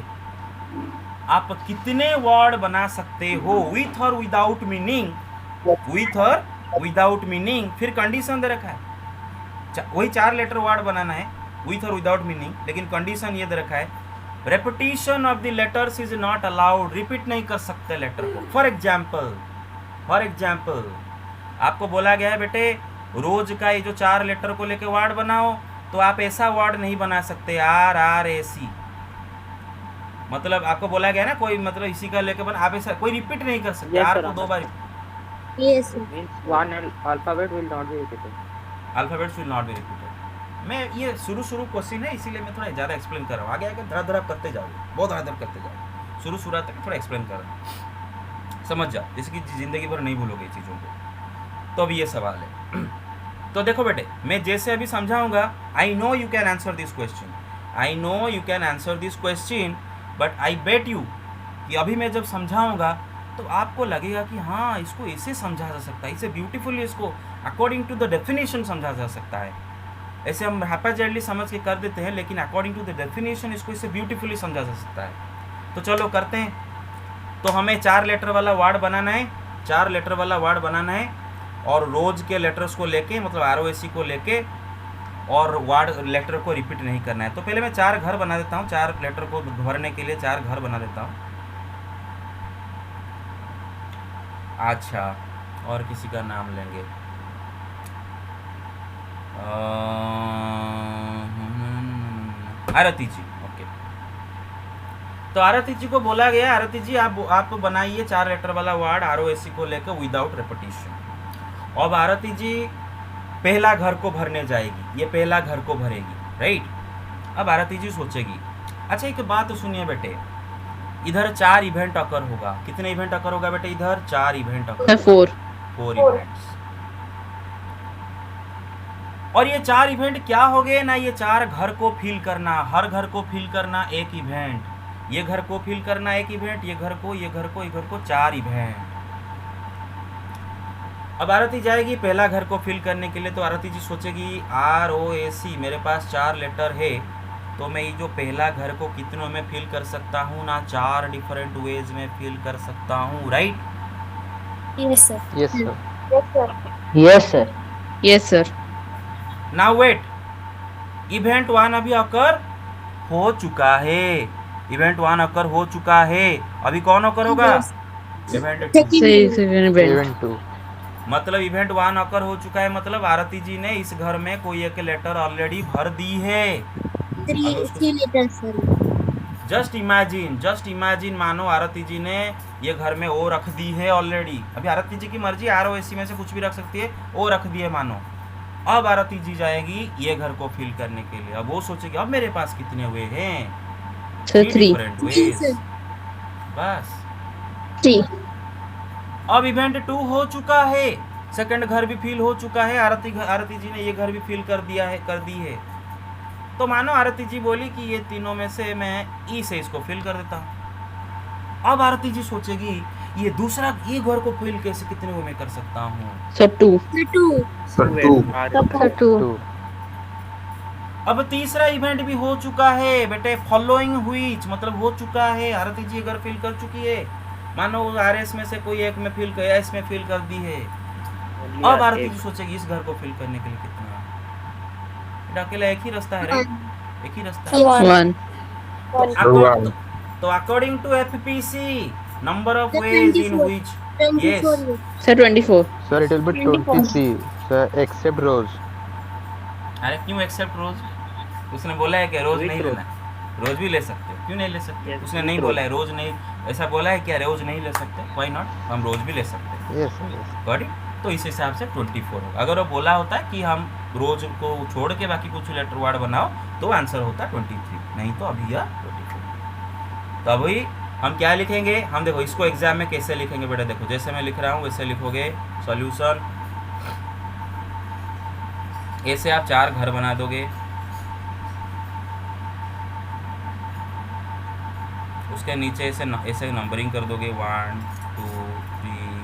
आप कितने वर्ड बना सकते हो, विथ और विदाउट मीनिंग। फिर कंडीशन दे रखा है, वही 4 लेटर वर्ड बनाना है विथ और विदाउट मीनिंग, लेकिन कंडीशन ये दे रखा है, repetition of the letters is not allowed, repeat नहीं कर सकते लेटर को। फॉर एग्जाम्पल आपको बोला गया है बेटे रोज का ये जो 4 लेटर को लेके वर्ड बनाओ, तो आप ऐसा वर्ड नहीं बना सकते RRAC, मतलब आपको बोला गया ना कोई, मतलब इसी का लेके बना, आप ऐसा कोई रिपीट नहीं कर सकते। Yes, R sir. को 2 बार, Yes, sir. Means one alphabet will not be repeated. Alphabets will not be repeated. मैं ये शुरू क्वेश्चन है, इसीलिए मैं थोड़ा ज़्यादा एक्सप्लेन कर रहा हूँ, आगे धड़ा करते जाओ, बहुत धड़ा करते जाओ, शुरू तक थोड़ा एक्सप्लेन कर रहा हूँ, समझ जाओ, जैसे कि ज़िंदगी भर नहीं भूलोगे चीज़ों को। तो अब ये सवाल है तो देखो बेटे, मैं जैसे अभी समझाऊंगा, I know you can answer this question, but I bet you कि अभी मैं जब समझाऊंगा तो आपको लगेगा कि हाँ इसको ऐसे समझा जा सकता है, इसे ब्यूटीफुली, इसको अकॉर्डिंग टू द डेफिनेशन समझा जा सकता है। ऐसे हम हैप्पीजेंटली समझ के कर देते हैं, लेकिन अकॉर्डिंग टू द डेफिनेशन इसको इसे ब्यूटीफुली समझा जा सकता है। तो चलो करते हैं। तो हमें 4 लेटर वाला वर्ड बनाना है, और रोज के लेटर्स को लेके, मतलब ROSE को लेके, और वर्ड लेटर को रिपीट नहीं करना है। तो पहले मैं 4 घर बना देता हूँ, 4 लेटर को भरने के लिए 4 घर बना देता हूँ। अच्छा, और किसी का नाम लेंगे, आरती जी। ओके, तो आरती जी को बोला गया, आरती जी आप बनाइए 4 लेटर वाला वर्ड ROSE को लेकर विदाउट रेपिटेशन। अब आरती जी पहला घर को भरने जाएगी, ये पहला घर को भरेगी, राइट। अब आरती जी सोचेगी, अच्छा एक बात तो सुनिए बेटे, इधर 4 इवेंट अकर होगा, कितने इवेंट अकर होगा बेटे इधर, 4 इवेंट अकर, 4 इवेंट्स। और ये 4 इवेंट क्या हो गए ना, ये 4 घर को फिल करना, हर घर को फिल करना 1 इवेंट, ये घर को फिल करना 1 इवेंट, ये घर को 4 इवेंट। अब आरती जाएगी पहला घर को फिल करने के लिए, तो आरती जी सोचेगी ROSE मेरे पास 4 लेटर है, तो मैं ये जो पहला घर को कितनों में फिल कर सकता हूँ ना, 4 डिफरेंट वेज में फिल कर सकता हूँ, right. Yes, sir. Yes, sir. Now wait, event 1 अभी अकर हो चुका है, अभी कौन अकर होगा, इवेंट 2। Event 2. मतलब इवेंट 1 अकर हो चुका है, मतलब आरती जी ने इस घर में कोई एक लेटर ऑलरेडी भर दी है। 3 letters, sir. जस्ट इमेजिन, मानो आरती जी ने ये घर में ओ रख दी है ऑलरेडी। अभी आरती जी की मर्जी, ROSE में से कुछ भी रख सकती है, ओ रख दी है मानो। अब आरती जी जाएगी ये घर को फिल करने के लिए, अब वो सोचेगी अब मेरे पास कितने हुए हैं, 3. different ways। sir. बस 3. अब इवेंट 2 हो चुका है, सेकंड घर भी फिल हो चुका है, आरती जी ने ये घर भी फिल कर दी है। तो मानो आरती जी बोली कि ये तीनों में से मैं ई से इसको फिल कर देता हूँ। अब आरती जी सोचेगी ये दूसरा ये घर को फिल कैसे कितने वो मैं कर सकता हूँ। So 2. Two. Two. अब तीसरा इवेंट भी हो चुका है बेटे, फॉलोइंग हुई मतलब हो चुका है, आरती जी अगर फिल कर चुकी है, मानो आरएस में से कोई एक में फिल कर एस में फिल कर दी है। अब आरती जी सोचेगी इस घर को फिल करने के लिए कितना, अकेला एक ही रास्ता है, राइट, एक ही रास्ता है। 1. तो according to FPC number of ways in which 24. Sir 24. Sir, it will be 23. Sir, except rows. अरे क्यों एक्सेप्ट रोज? उसने बोला है कि रोज With नहीं rows. लेना, रोज भी ले सकते हो, क्यों नहीं ले सकते? Yes, उसने with नहीं rows. बोला है रोज नहीं, ऐसा बोला है क्या रोज नहीं ले सकते? व्हाई नॉट, हम रोज भी ले सकते हैं, Yes, sir. Yes. Got it? तो इस हिसाब से 24 होगा। अगर वो बोला होता कि हम रोज को छोड़ के बाकी कुछ लेटर वर्ड बनाओ तो आंसर होता 23, नहीं तो अभी यह 24। तो अभी हम क्या लिखेंगे, हम देखो इसको एग्जाम में कैसे लिखेंगे बेटा, देखो जैसे मैं लिख रहा हूँ वैसे लिखोगे। सॉल्यूशन ऐसे आप 4 घर बना दोगे, उसके नीचे ऐसे नंबरिंग कर दोगे 1 2 3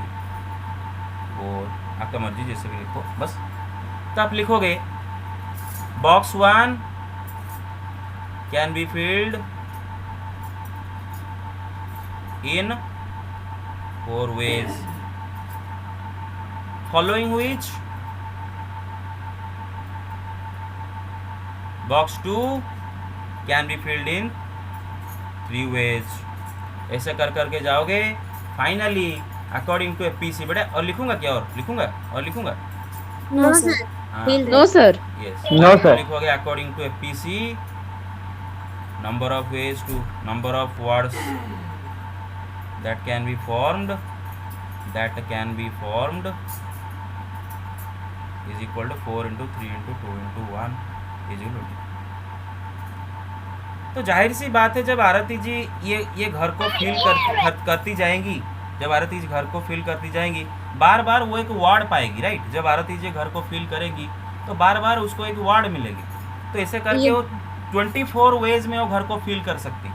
4, आपका मर्जी जैसे भी लिखो बस। तो आप लिखोगे box 1 can be filled in 4 ways following which box 2 can be filled in 3 ways। ऐसे कर करके जाओगे फाइनली अकॉर्डिंग टू एपीसी। बेटा और लिखूंगा क्या, और लिखूंगा No, sir. हाँ, Fill No sir. yes, No, sir. लिखोगे according to APC number of ways to number of words that can be formed is equal to 4 into 3 into 2 into 1 is equal to। तो जाहिर सी बात है जब आरती जी ये घर को फिल करती जाएंगी, जब आरती जी घर को फिल करती जाएंगी बार बार वो एक वार्ड पाएगी, राइट। जब आरती जी घर को फिल करेगी तो बार बार उसको एक वार्ड मिलेगी, तो ऐसे करके वो 24 वेज में वो घर को फिल कर सकती है।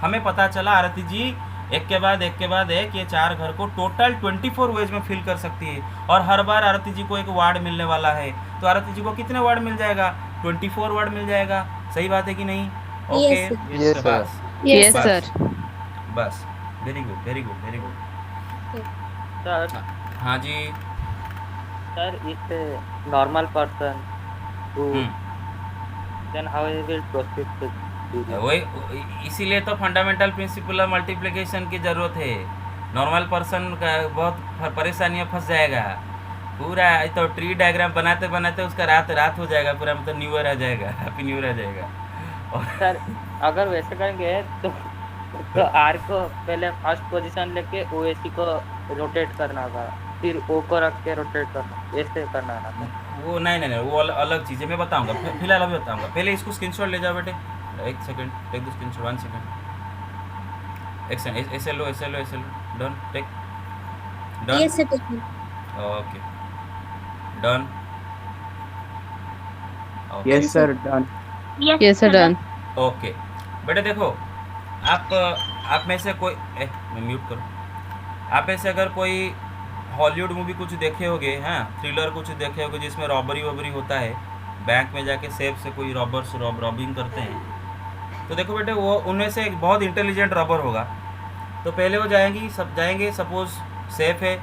हमें पता चला आरती जी एक के बाद एक ये 4 घर को टोटल 24 वेज में फिल कर सकती है, और हर बार आरती जी को एक वार्ड मिलने वाला है, तो आरती जी को कितने वर्ड मिल जाएगा, 24 वर्ड मिल जाएगा। सही बात है कि नहीं? Okay Yes, Yes, sir. Yes बस। sir. बस वेरी गुड। Sir, हाँ जी। if a normal person who hmm, then how he will proceed to do that? वही इसीलिए तो फंडामेंटल प्रिंसिपल ऑफ मल्टीप्लिकेशन की ज़रूरत है। नॉर्मल पर्सन का बहुत परेशानियाँ फंस जाएगा पूरा। तो ट्री डायग्राम बनाते बनाते उसका रात हो जाएगा पूरा, मतलब न्यू ईयर आ जाएगा, हैप्पी न्यू ईयर आ जाएगा। और सर अगर वैसे करेंगे तो आर को पहले फर्स्ट पोजीशन लेके ओएसी को रोटेट करना होगा, फिर ओ को रख के रोटेट करना, ऐसे करना है ना। वो नहीं वो अलग चीज़ है, मैं बताऊंगा, फिलहाल अभी बताऊंगा। पहले इसको स्क्रीनशॉट ले जाओ बेटे, एक second, take the screenshot, 1 second, एक सेकंड, ऐसे लो, done, take done, Yes, sir. taken. Okay done, yes sir done. Yes sir done. Okay. बेटे देखो आप में से कोई मैं म्यूट करूँ, आप में से अगर कोई हॉलीवुड मूवी कुछ देखे होगे, हाँ थ्रिलर कुछ देखे होगे जिसमें रॉबरी होता है, बैंक में जाके सेफ से कोई रॉबर्स रॉबिंग करते हैं। तो देखो बेटे वो उनमें से एक बहुत इंटेलिजेंट रॉबर होगा। तो पहले वो जाएंगे सपोज सेफ है,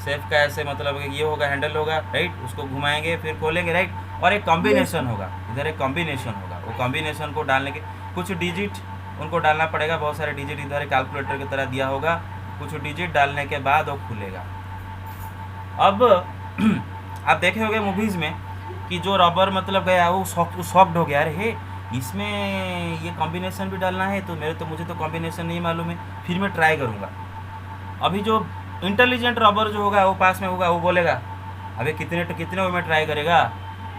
सेफ का ऐसे मतलब ये होगा, हैंडल होगा, राइट, उसको घुमाएंगे फिर खोलेंगे, राइट, और एक कॉम्बिनेशन होगा, इधर एक कॉम्बिनेशन होगा, वो कॉम्बिनेशन को डालने के कुछ डिजिट उनको डालना पड़ेगा, बहुत सारे डिजिट इधर कैलकुलेटर की तरह दिया होगा, कुछ डिजिट डालने के बाद वो खुलेगा। अब आप देखे होंगे मूवीज़ में कि जो रबर मतलब गया वो सॉफ्ट हो गया, अरे हे इसमें ये कॉम्बिनेशन भी डालना है, तो मुझे तो कॉम्बिनेशन नहीं मालूम है, फिर मैं ट्राई करूँगा। अभी जो इंटेलिजेंट रबर जो होगा वो पास में होगा, वो बोलेगा अबे कितने वे में ट्राई करेगा,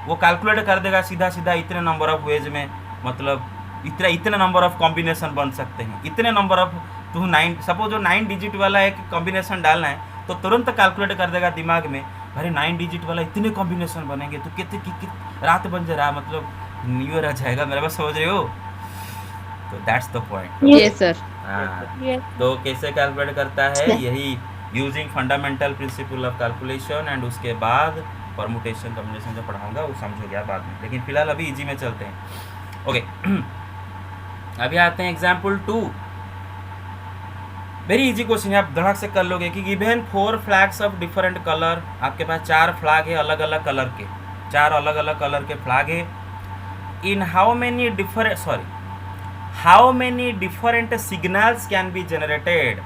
वो कैलकुलेट कर देगा सीधा इतने नंबर ऑफ वेज में, मतलब इतने नंबर ऑफ कॉम्बिनेशन बन सकते हैं, इतने नंबर ऑफ तू 9 सपोज जो 9 डिजिट वाला एक कॉम्बिनेशन डालना है तो तुरंत कैलकुलेट कर देगा दिमाग में, अरे 9 डिजिट वाला इतने कॉम्बिनेशन बनेंगे तो कितने रात बन जा रहा, मतलब न्यू ईयर आ जाएगा, मेरे पास समझ रहे हो? तो that's the point. Yes, sir. Yes. तो कैसे कैलकुलेट करता है, यही using fundamental principle of calculation, and उसके बाद परमुटेशन कॉम्बिनेशन जो पढ़ाऊंगा वो समझोगे आप बाद में, लेकिन फिलहाल अभी इजी में चलते हैं। ओके अभी आते हैं एग्जाम्पल 2। वेरी इजी क्वेश्चन है, आप धड़क से कर लोगे कि given 4 flags of different colour, आपके पास 4 फ्लैग है अलग अलग कलर के, 4 अलग अलग कलर के फ्लैग है। इन how many different signals can be generated,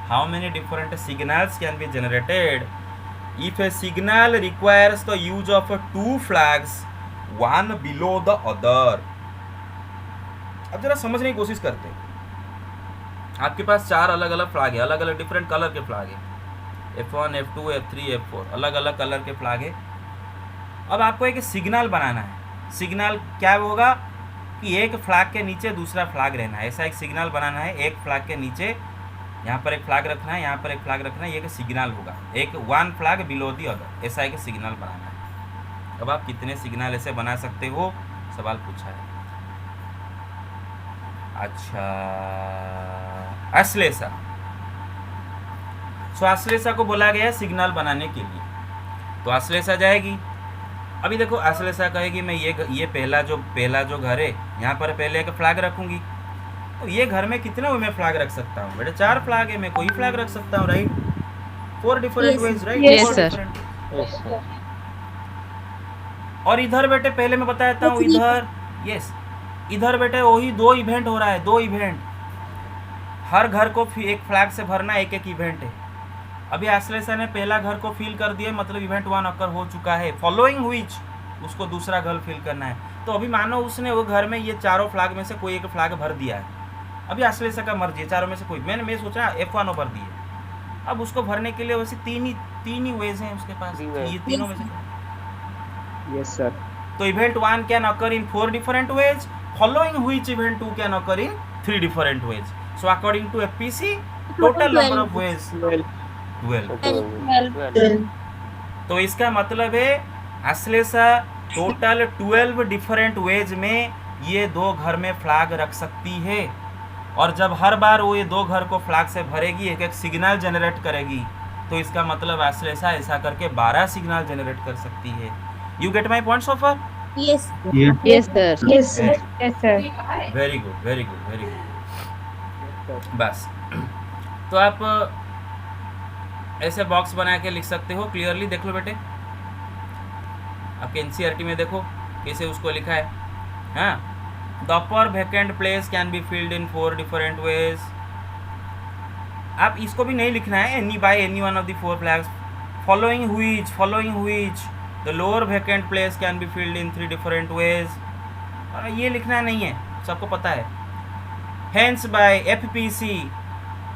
how many different signals can be generated if a signal requires the use of 2 flags, one below the other। अब जरा समझने की कोशिश करते हैं, आपके पास 4 अलग अलग फ्लैग है, अलग अलग डिफरेंट कलर के फ्लैग है, F1 F2 F3 F4 अलग अलग कलर के फ्लैग है। अब आपको एक सिग्नल बनाना है, सिग्नल क्या होगा कि एक फ्लैग के नीचे दूसरा फ्लैग रहना है, ऐसा एक सिग्नल बनाना है। एक फ्लैग के नीचे यहाँ पर एक फ्लैग रखना है, यहाँ पर एक फ्लैग रखना है, ये एक सिग्नल होगा, एक 1 फ्लैग बिलो दी अदर, ऐसा एक सिग्नल बनाना है। अब आप कितने सिग्नल ऐसे बना सकते हो, सवाल पूछा है। अच्छा अश्लेषा, सो अश्लेषा को बोला गया सिग्नल बनाने के लिए, तो अश्लेषा जाएगी। अभी देखो अश्लेषा कहेगी मैं ये पहला जो घर है यहाँ पर पहले एक फ्लैग रखूंगी, तो ये घर में कितने मैं फ्लैग रख सकता हूँ बेटे, 4 फ्लैग है, मैं कोई फ्लैग रख सकता हूँ, right? 4 different Yes. Ways, right? Yes, 4 sir. different। Yes, sir. और इधर बेटे पहले मैं बता देता हूँ, इधर यस इधर बेटे वही 2 इवेंट हो रहा है, 2 इवेंट, हर घर को एक फ्लैग से भरना, एक एक इवेंट है। अभी आश्लेषा ने पहला घर को फिल कर दिया, मतलब इवेंट 1 अकर हो चुका है, फॉलोइंग व्हिच उसको दूसरा घर फिल करना है। तो अभी मानो उसने वो घर में ये चारों फ्लैग में से कोई एक फ्लैग भर दिया है, अभी आश्लेषा का मर्जी है, चारों में से कोई, मैं सोच रहा F1 भर दिए, अब उसको भरने के लिए वैसे तीन ही वेज हैं उसके पास, ये तीनों में से। Yes, sir. तो event 1 can occur in 4 different ways, following which event 2 can occur in 3 different ways. So according to FPC total number of ways 12। तो इसका मतलब है अश्लेषा टोटल 12 डिफरेंट वेज में ये 2 घर में फ्लैग रख सकती है, और जब हर बार वो ये 2 घर को फ्लैग से भरेगी, एक एक सिग्नल जनरेट करेगी, तो इसका मतलब अश्लेषा ऐसा करके 12 सिग्नल जनरेट कर सकती है। You get my point so far? Yes. Yes, sir. Yes, sir. Yes, sir. Very good, very good, very good. बस तो आप ऐसे बॉक्स बना के लिख सकते हो, क्लियरली देख लो बेटे, आपके NCERT में देखो कैसे उसको लिखा है। हाँ, the upper vacant place can be filled in 4 different veg. आप इसको भी नहीं लिखना है, any one of the 4 flags, following which the lower vacant place can be filled in 3 different veg, और ये लिखना नहीं है, सबको पता है। हेंस बाय FPC,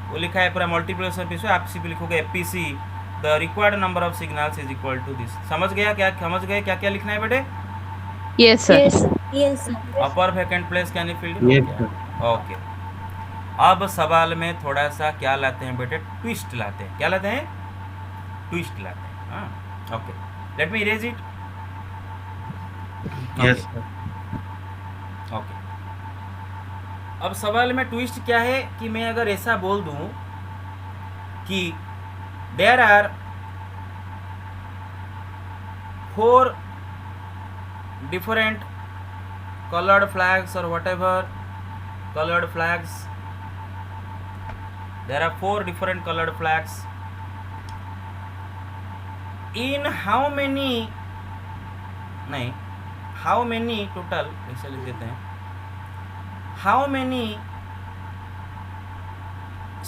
वो लिखा है पूरा मल्टीप्लिकेशन पीस, आप सिर्फ लिखोगे FPC, the required number of signals is equal to this. समझ गए क्या क्या लिखना है बेटे? Yes, sir. Yes, sir. Upper vacant place can be filled. Yes, sir. Okay, अब सवाल में थोड़ा सा क्या लाते हैं बेटे, ट्विस्ट लाते हैं। क्या लाते हैं? ट्विस्ट लाते हैं। हाँ, okay, let me erase it. Yes, okay, अब सवाल में ट्विस्ट क्या है कि मैं अगर ऐसा बोल दूं कि there are 4 different colored flags or whatever colored flags, there are 4 different colored flags, in how many total, ऐसे लिख देते हैं, how many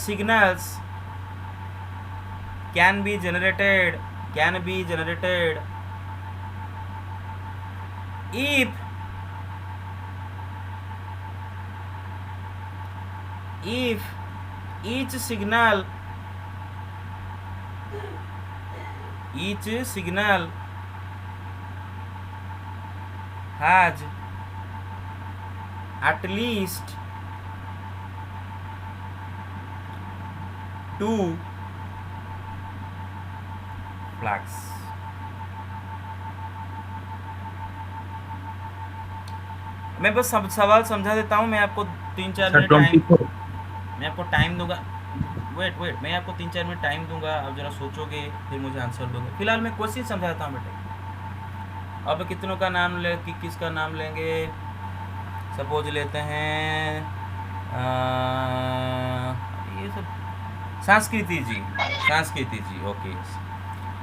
signals can be generated if each signal has at least 2 flags. मैं बस सवाल समझा देता हूँ, मैं आपको 3-4 मिनट टाइम, मैं आपको टाइम दूंगा। वेट मैं आपको 3-4 मिनट टाइम दूंगा, आप जरा सोचोगे फिर मुझे आंसर दोगे। फिलहाल मैं क्वेश्चन समझाता हूँ बेटे। अब कितनों का नाम ले, किसका नाम लेंगे? सपोज लेते हैं ये सब संस्कृति जी। ओके,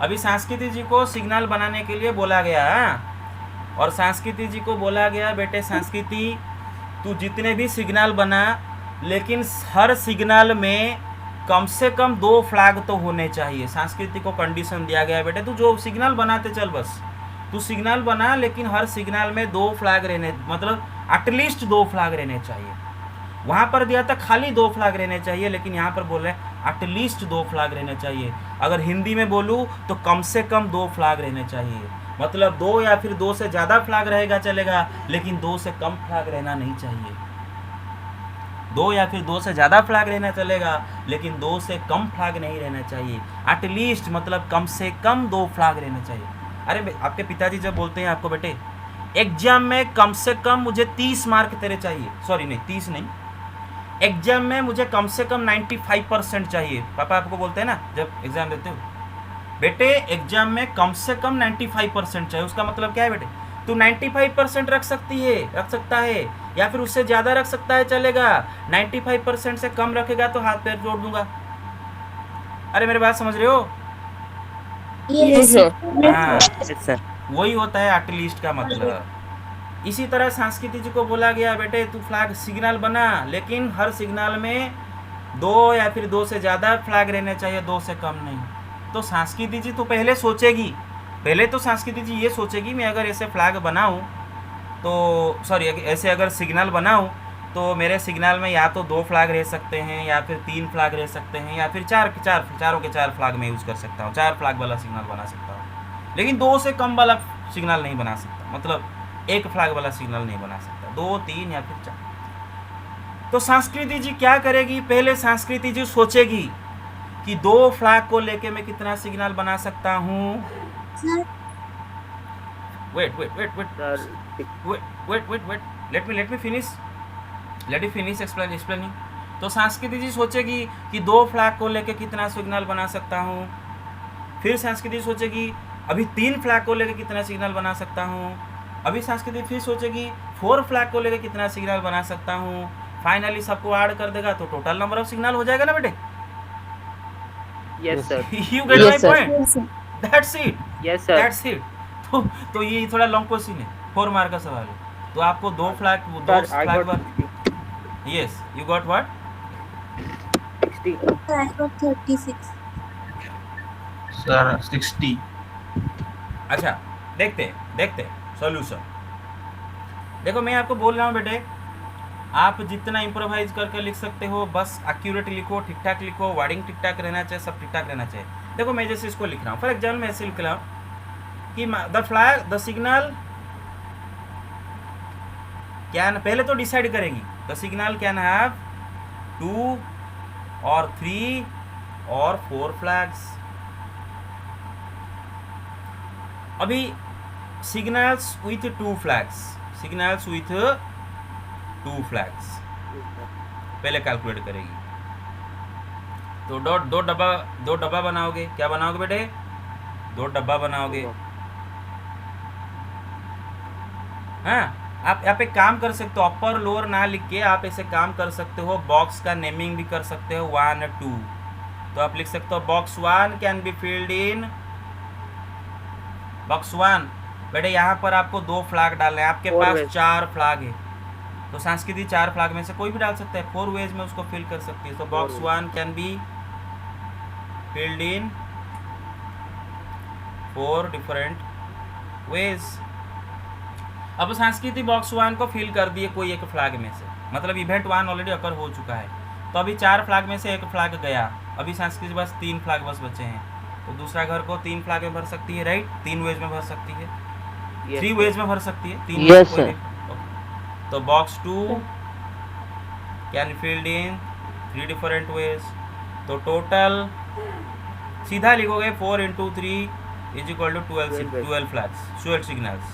अभी संस्कृति जी को सिग्नल बनाने के लिए बोला गया है, और संस्कृति जी को बोला गया बेटे संस्कृति तू जितने भी सिग्नल बना, लेकिन हर सिग्नल में कम से कम 2 फ्लैग तो होने चाहिए। संस्कृति को कंडीशन दिया गया बेटे तू जो सिग्नल बनाते चल, बस तू सिग्नल बना, लेकिन हर सिग्नल में 2 फ्लैग रहने, मतलब एटलीस्ट 2 फ्लैग रहने चाहिए। वहाँ पर दिया था खाली 2 फ्लैग रहने चाहिए, लेकिन यहाँ पर बोल रहे हैं एटलीस्ट 2 फ्लैग रहने चाहिए। अगर हिंदी में बोलूँ तो कम से कम 2 फ्लैग रहने चाहिए, मतलब 2 या फिर 2 से ज़्यादा फ्लैग रहेगा चलेगा, लेकिन 2 से कम फ्लैग रहना नहीं चाहिए। 2 या फिर 2 से ज़्यादा फ्लैग रहना चलेगा, लेकिन 2 से कम फ्लैग नहीं रहना चाहिए। एटलीस्ट मतलब कम से कम 2 फ्लैग रहना चाहिए। अरे आपके पिताजी जब बोलते हैं आपको बेटे एग्जाम में कम से कम मुझे 30 मार्क तेरे चाहिए, सॉरी नहीं 30 नहीं, एग्जाम में मुझे कम से कम 95% चाहिए, पापा आपको बोलते हैं ना जब एग्जाम देते हो, बेटे एग्जाम में कम से कम 95% चाहिए। उसका मतलब क्या है बेटे, तू 95% रख सकता है, या फिर उससे ज़्यादा रख सकता है चलेगा। 95% से कम रखेगा तो हाथ पैर जोड़ दूंगा। अरे मेरे बात समझ रहे हो? Yes. हाँ, यस सर। वही होता है एटलीस्ट का मतलब। इसी तरह संस्कृति जी को बोला गया बेटे तू फ्लैग सिग्नल बना, लेकिन हर सिग्नल में 2 या फिर 2 से ज़्यादा फ्लैग रहने चाहिए, 2 से कम नहीं। तो संस्कृति जी तो पहले तो संस्कृति जी ये सोचेगी मैं अगर ऐसे फ्लैग बनाऊं तो सॉरी ऐसे अगर सिग्नल बनाऊं तो मेरे सिग्नल में या तो 2 फ्लैग रह सकते हैं, या फिर 3 फ्लैग रह सकते हैं, या फिर चारों के 4 फ्लैग में यूज़ कर सकता हूँ, 4 फ्लैग वाला सिग्नल बना सकता हूँ, लेकिन 2 से कम वाला सिग्नल नहीं बना सकता, मतलब 1 फ्लैग वाला सिग्नल नहीं बना सकता, 2, 3 या फिर 4। तो संस्कृति जी क्या करेगी, पहले संस्कृति जी सोचेगी कि 2 फ्लैग को लेके मैं कितना सिग्नल बना सकता हूँ। Sir. Wait sir let me finish explaining. तो संस्कृति जी सोचेगी कि 2 फ्लैग को लेके कितना सिग्नल बना सकता हूँ, फिर संस्कृति सोचेगी अभी 3 फ्लैग को लेके कितना सिग्नल बना सकता हूँ, अभी संस्कृति फिर सोचेगी 4 फ्लैग को लेके कितना सिग्नल बना सकता हूँ, फाइनली सबको ऐड कर देगा तो टोटल नंबर ऑफ सिग्नल हो जाएगा ना बेटे। Yes sir. You get my Yes, sir. Point, Yes, sir. That's it. तो ये थोड़ा लॉन्ग क्वेश्चन है, 4 मार्क का सवाल है, तो आपको 2 flag yes you got what 60 Sir, I got 36. Sir 60। अच्छा देखते सॉल्यूशन। देखो मैं आपको बोल रहा हूँ बेटे आप जितना इम्प्रोवाइज करके लिख सकते हो, बस एक्यूरेट लिखो, ठीक ठाक लिखो, वर्डिंग ठीक ठाक रहना चाहिए, सब ठीक ठाक रहना चाहिए। देखो मैं जैसे इसको लिख रहा हूँ, फॉर एग्जाम्पल मैं ऐसे लिख रहा हूँ कि द सिग्नल कैन, पहले तो डिसाइड करेंगी द सिग्नल कैन हैव 2 और 3 और 4 फ्लैग्स। अभी सिग्नल्स विथ 2 फ्लैग्स, पहले कैलकुलेट करेगी। तो दो डब्बा बनाओगे, क्या बनाओगे बेटे, 2 डब्बा बनाओगे। हाँ, आप यहाँ पे काम कर सकते हो, अपर लोअर ना लिख के आप ऐसे काम कर सकते हो, बॉक्स का नेमिंग भी कर सकते हो 1 और 2। तो आप लिख सकते हो box 1 can be filled in box 1। बेटे यहाँ पर आपको 2 फ्लैग डालने हैं, आपके पास 4 फ्लैग है, तो संस्कृति 4 फ्लैग में से कोई भी डाल सकता है, 4 वेज में उसको फिल कर सकती है। तो box 1 can be filled in 4 different veg. अब संस्कृति बॉक्स 1 को फिल कर दिए कोई एक फ्लैग में से, मतलब इवेंट 1 ऑलरेडी अकर हो चुका है, तो अभी 4 फ्लैग में से एक फ्लैग गया, अभी संस्कृति बस 3 फ्लैग बस बचे हैं, तो दूसरा घर को 3 फ्लैग में भर सकती है, राइट, 3 वेज में भर सकती है, 3 वेज में भर सकती है, 3 Yes, वेज कोई sir. नहीं। तो box 2 can filled in 3 different ways, तो टोटल सीधा लिखोगे 4 into 3 is equal to 12 flags, 12 signals,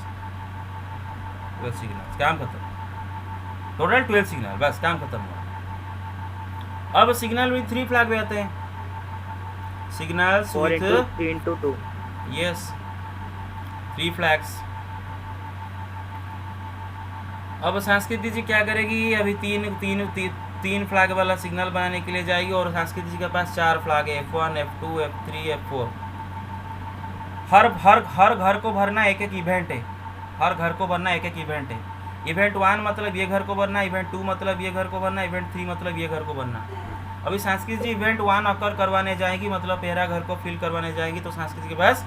12 signals, काम खत्म। टोटल 12 सिग्नल, बस काम खत्म हुआ। अब सिग्नल विथ 3 फ्लैग भी आते हैं, signals 4 with into 3 into 2. Yes 3 flags. अब संस्कृति जी क्या करेगी, अभी तीन फ्लैग वाला सिग्नल बनाने के लिए जाएगी और संस्कृति जी के पास 4 फ्लैग है, F1 F2 F3 F4। हर हर हर घर को भरना एक एक इवेंट है, हर घर को भरना एक एक इवेंट है। इवेंट 1 मतलब ये घर को भरना, इवेंट 2 मतलब ये घर को भरना, इवेंट 3 मतलब ये घर को भरना। अभी संस्कृति जी इवेंट 1 अकर करवाने जाएगी, मतलब पहला घर को फिल करवाने जाएगी, तो संस्कृति के पास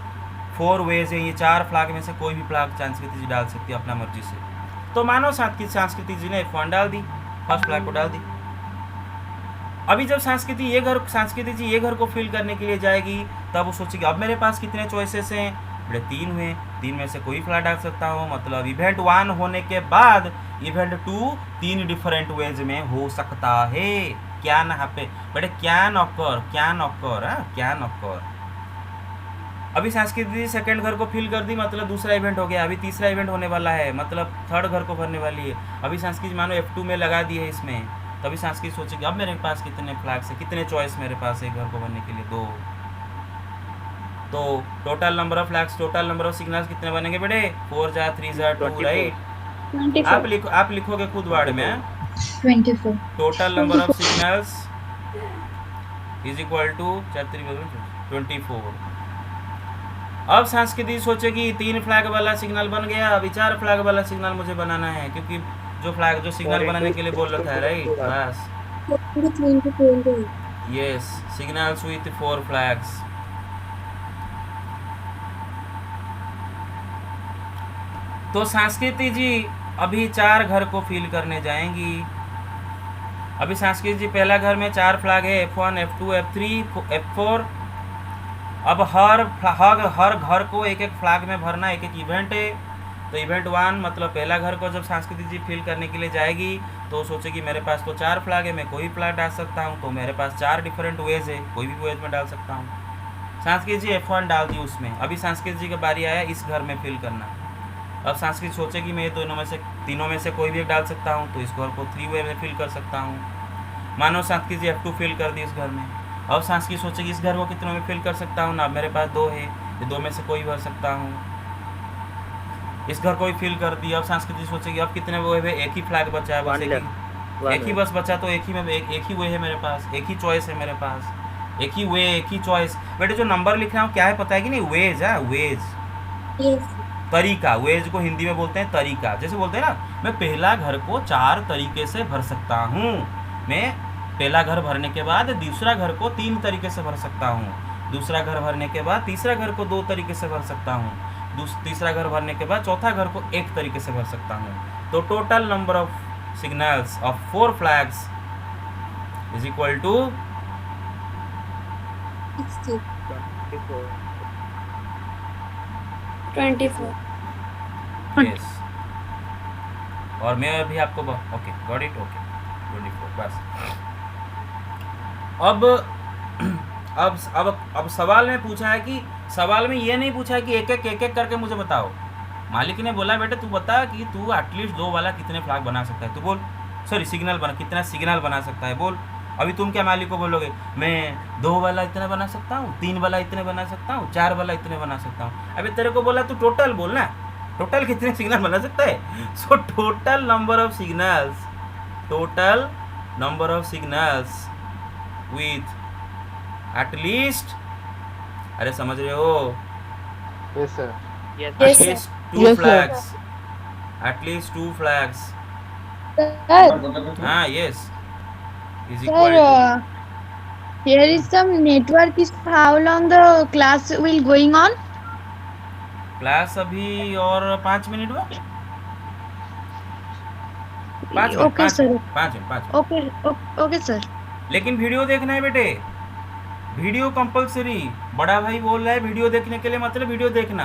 4 वेज है, ये 4 फ्लैग में से कोई भी फ्लैग संस्कृति जी डाल सकती है अपना मर्जी से। तो मानो संस्कृति जी ने F1 डाल दी, फर्स्ट फ्लैग को डाल दी। अभी जब संस्कृति जी ये घर को फिल करने के लिए जाएगी, तब वो सोचेगी अब मेरे पास कितने चॉइसेस हैं, बड़े 3 हुए, 3 में से कोई फ्लैग डाल सकता हूँ, मतलब इवेंट 1 होने के बाद इवेंट 2 3 डिफरेंट वेज में हो सकता है। क्या ना पे बड़े कैन ऑकर। अभी संस्कृति जी सेकंड घर को फिल कर दी, मतलब दूसरा इवेंट हो गया, अभी तीसरा इवेंट होने वाला है, मतलब थर्ड घर को भरने वाली है। अभी संस्कृति मानो F2 में लगा दी है इसमें, तभी संस्कृति सोचेगी अब मेरे पास कितने फ्लैग्स है, कितने चॉइस मेरे पास है घर को भरने के लिए, 2। तो total number of flags, total number of signals कितने बनेंगे बेटे, 4 जा 3 जा 2, राइट। आप लिखोगे खुद वर्ड में 24. Total number of signals is equal to 24। अब संस्कृति सोचेगी 3 फ्लैग वाला सिग्नल बन गया, अभी 4 फ्लैग वाला सिग्नल मुझे बनाना है, क्योंकि जो सिग्नल बनाने के लिए बोल रहा था, राइट। बस 3 into 2 into 8. Yes, signals with 4 flags. तो संस्कृति जी अभी 4 घर को फिल करने जाएंगी। अभी संस्कृति जी पहला घर में 4 फ्लैग है, F1 F2 F3 F4। अब हर घर को एक एक फ्लैग में भरना, एक एक इवेंट है। तो इवेंट 1 मतलब पहला घर को जब संस्कृति जी फिल करने के लिए जाएगी, तो सोचेगी मेरे पास तो 4 फ्लैग है, मैं कोई फ्लैग डाल सकता हूँ, तो मेरे पास 4 डिफरेंट वेज है, कोई भी वेज में डाल सकता हूँ। संस्कृति जी F1 डाल दी उसमें। अभी संस्कृति जी का बारी आया इस घर में फिल करना। अब संस्कृत सोचेगी मैं तीनों में से कोई भी एक डाल सकता हूँ, तो इस घर को 3 वे में फिल कर सकता हूँ। मानो संस्कृत जी F2 फिल कर दी इस घर में। अब संस्कृत सोचेगी इस घर को कितनों में फिल कर सकता हूँ ना, मेरे पास 2 है, ये 2 में से कोई भर सकता हूँ। इस घर को भी फिल कर दी। अब संस्कृति सोचेगी अब कितने वो है, एक ही फ्लैग बचा है, बस एक ही बस बचा, तो एक ही वे है मेरे पास, एक ही चॉइस है मेरे पास, एक ही वे, एक ही चॉइस। बेटे जो नंबर लिख रहा हूँ क्या है पता है कि नहीं, वेज है, वेज Yes. तरीका। वेज को हिंदी में बोलते हैं तरीका। जैसे बोलते हैं ना, मैं पहला घर को 4 तरीके से भर सकता हूँ, मैं पहला घर भरने के बाद दूसरा घर को 3 तरीके से भर सकता हूँ, दूसरा घर भरने के बाद तीसरा घर को 2 तरीके से भर सकता हूँ, तीसरा घर भरने के बाद चौथा घर को 1 तरीके से भर सकता हूँ। तो total number of signals of 4 flags is equal to 60. 24. Yes. और मैं अभी आपको ओके गॉट इट, ओके 24 बस। अब सवाल में पूछा है कि सवाल में ये नहीं पूछा है कि एक एक करके मुझे बताओ। मालिक ने बोला बेटे तू बता कि तू एटलीस्ट 2 वाला कितने फ्लैग बना सकता है, तू बोल। सॉरी कितना सिग्नल बना सकता है, बोल। अभी तुम क्या मालिक को बोलोगे, मैं 2 वाला इतने बना सकता हूँ, 3 वाला इतने बना सकता हूँ, 4 वाला इतने बना सकता हूँ। अभी तेरे को बोला तू टोटल बोलना, टोटल कितने सिग्नल बना सकता है। So total number of signals with at least, अरे समझ रहे हो, Yes, sir. Yes. Yes, sir. At least 2 Yes, sir. Flags, at least 2 flags. Sir, हाँ yes is sir, equal to, here is some network issue. How long the class will going on? Class अभी और 5 minute हुआ, 5 Okay, sir. 5 minute. Okay, okay, sir. लेकिन video देखना है बेटे, video compulsory. बड़ा भाई बोल रहा है वीडियो देखने के लिए, मतलब वीडियो देखना।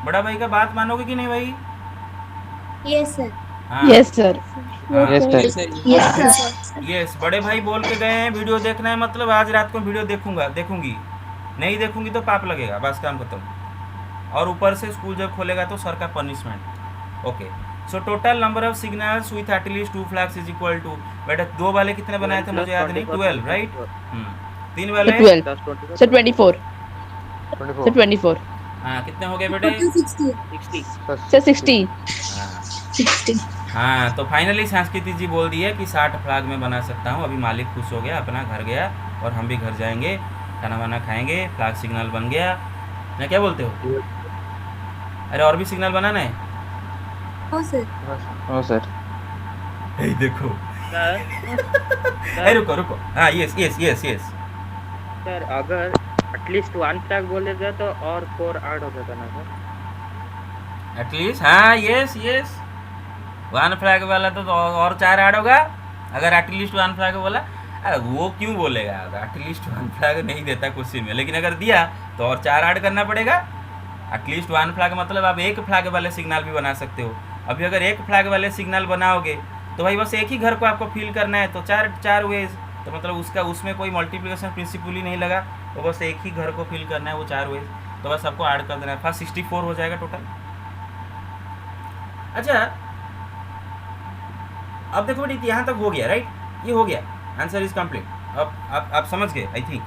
बड़ा भाई का बात मानोगे कि नहीं भाई? Yes, sir. हाँ Yes, sir. हाँ Yes, sir. Yes, sir. Yes, बड़े भाई बोल के गए हैं वीडियो देखना है, मतलब आज रात को वीडियो देखूंगी, नहीं देखूंगी तो पाप लगेगा, बस काम खत्म। और ऊपर से स्कूल जब खोलेगा तो सर का punishment. Okay, so total number of signals with at least 2 flags is equal to, बेटा दो वाले कितने बनाए थे मुझे याद नहीं, 12 राइट। तीन Sir, वाले 12. Plus 24. Sir, 24. 24. Sir, 24. हाँ कितने हो गए बेटे? 60. 60. Sir, 60. हाँ 60. हाँ, तो फाइनली संस्कृति जी बोल दिए कि 60 फ्लैग में बना सकता हूँ। अभी मालिक खुश हो गया, अपना घर गया और हम भी घर जाएंगे, खाना वाना खाएंगे, फ्लैग सिग्नल बन गया ना, क्या बोलते हो? अरे और भी सिग्नल बनाना है? Oh, sir. Oh, sir. हे देखो सर अरे रुको रुको, हाँ yes yes yes yes, sir अगर एटलीस्ट 1 फ्लैग बोलेगा तो और 4 ऐड हो जाएगा ना सर? एटलीस्ट, हाँ यस यस, 1 फ्लैग वाला तो और 4 ऐड होगा। अगर एटलीस्ट 1 फ्लैग बोला, अरे वो क्यों बोलेगा, एटलीस्ट 1 फ्लैग नहीं देता क्वेश्चन में, लेकिन अगर दिया तो और 4 ऐड करना पड़ेगा। एटलीस्ट 1 फ्लैग मतलब आप 1 फ्लैग वाले सिग्नल भी बना सकते हो। अभी अगर 1 फ्लैग वाले सिग्नल बनाओगे तो भाई बस एक ही घर को आपको फिल करना है, तो 4 वेज, तो मतलब उसका उसमें कोई मल्टीप्लिकेशन प्रिंसिपल ही नहीं लगा, तो बस एक ही घर को फिल करना है वो 4 वेज, तो बस आपको ऐड कर देना है, फर्स्ट 64 हो जाएगा टोटल। अच्छा अब देखो बेटी यहाँ तक हो गया राइट, ये हो गया, आंसर इज कंप्लीट। अब आप समझ गए आई थिंक।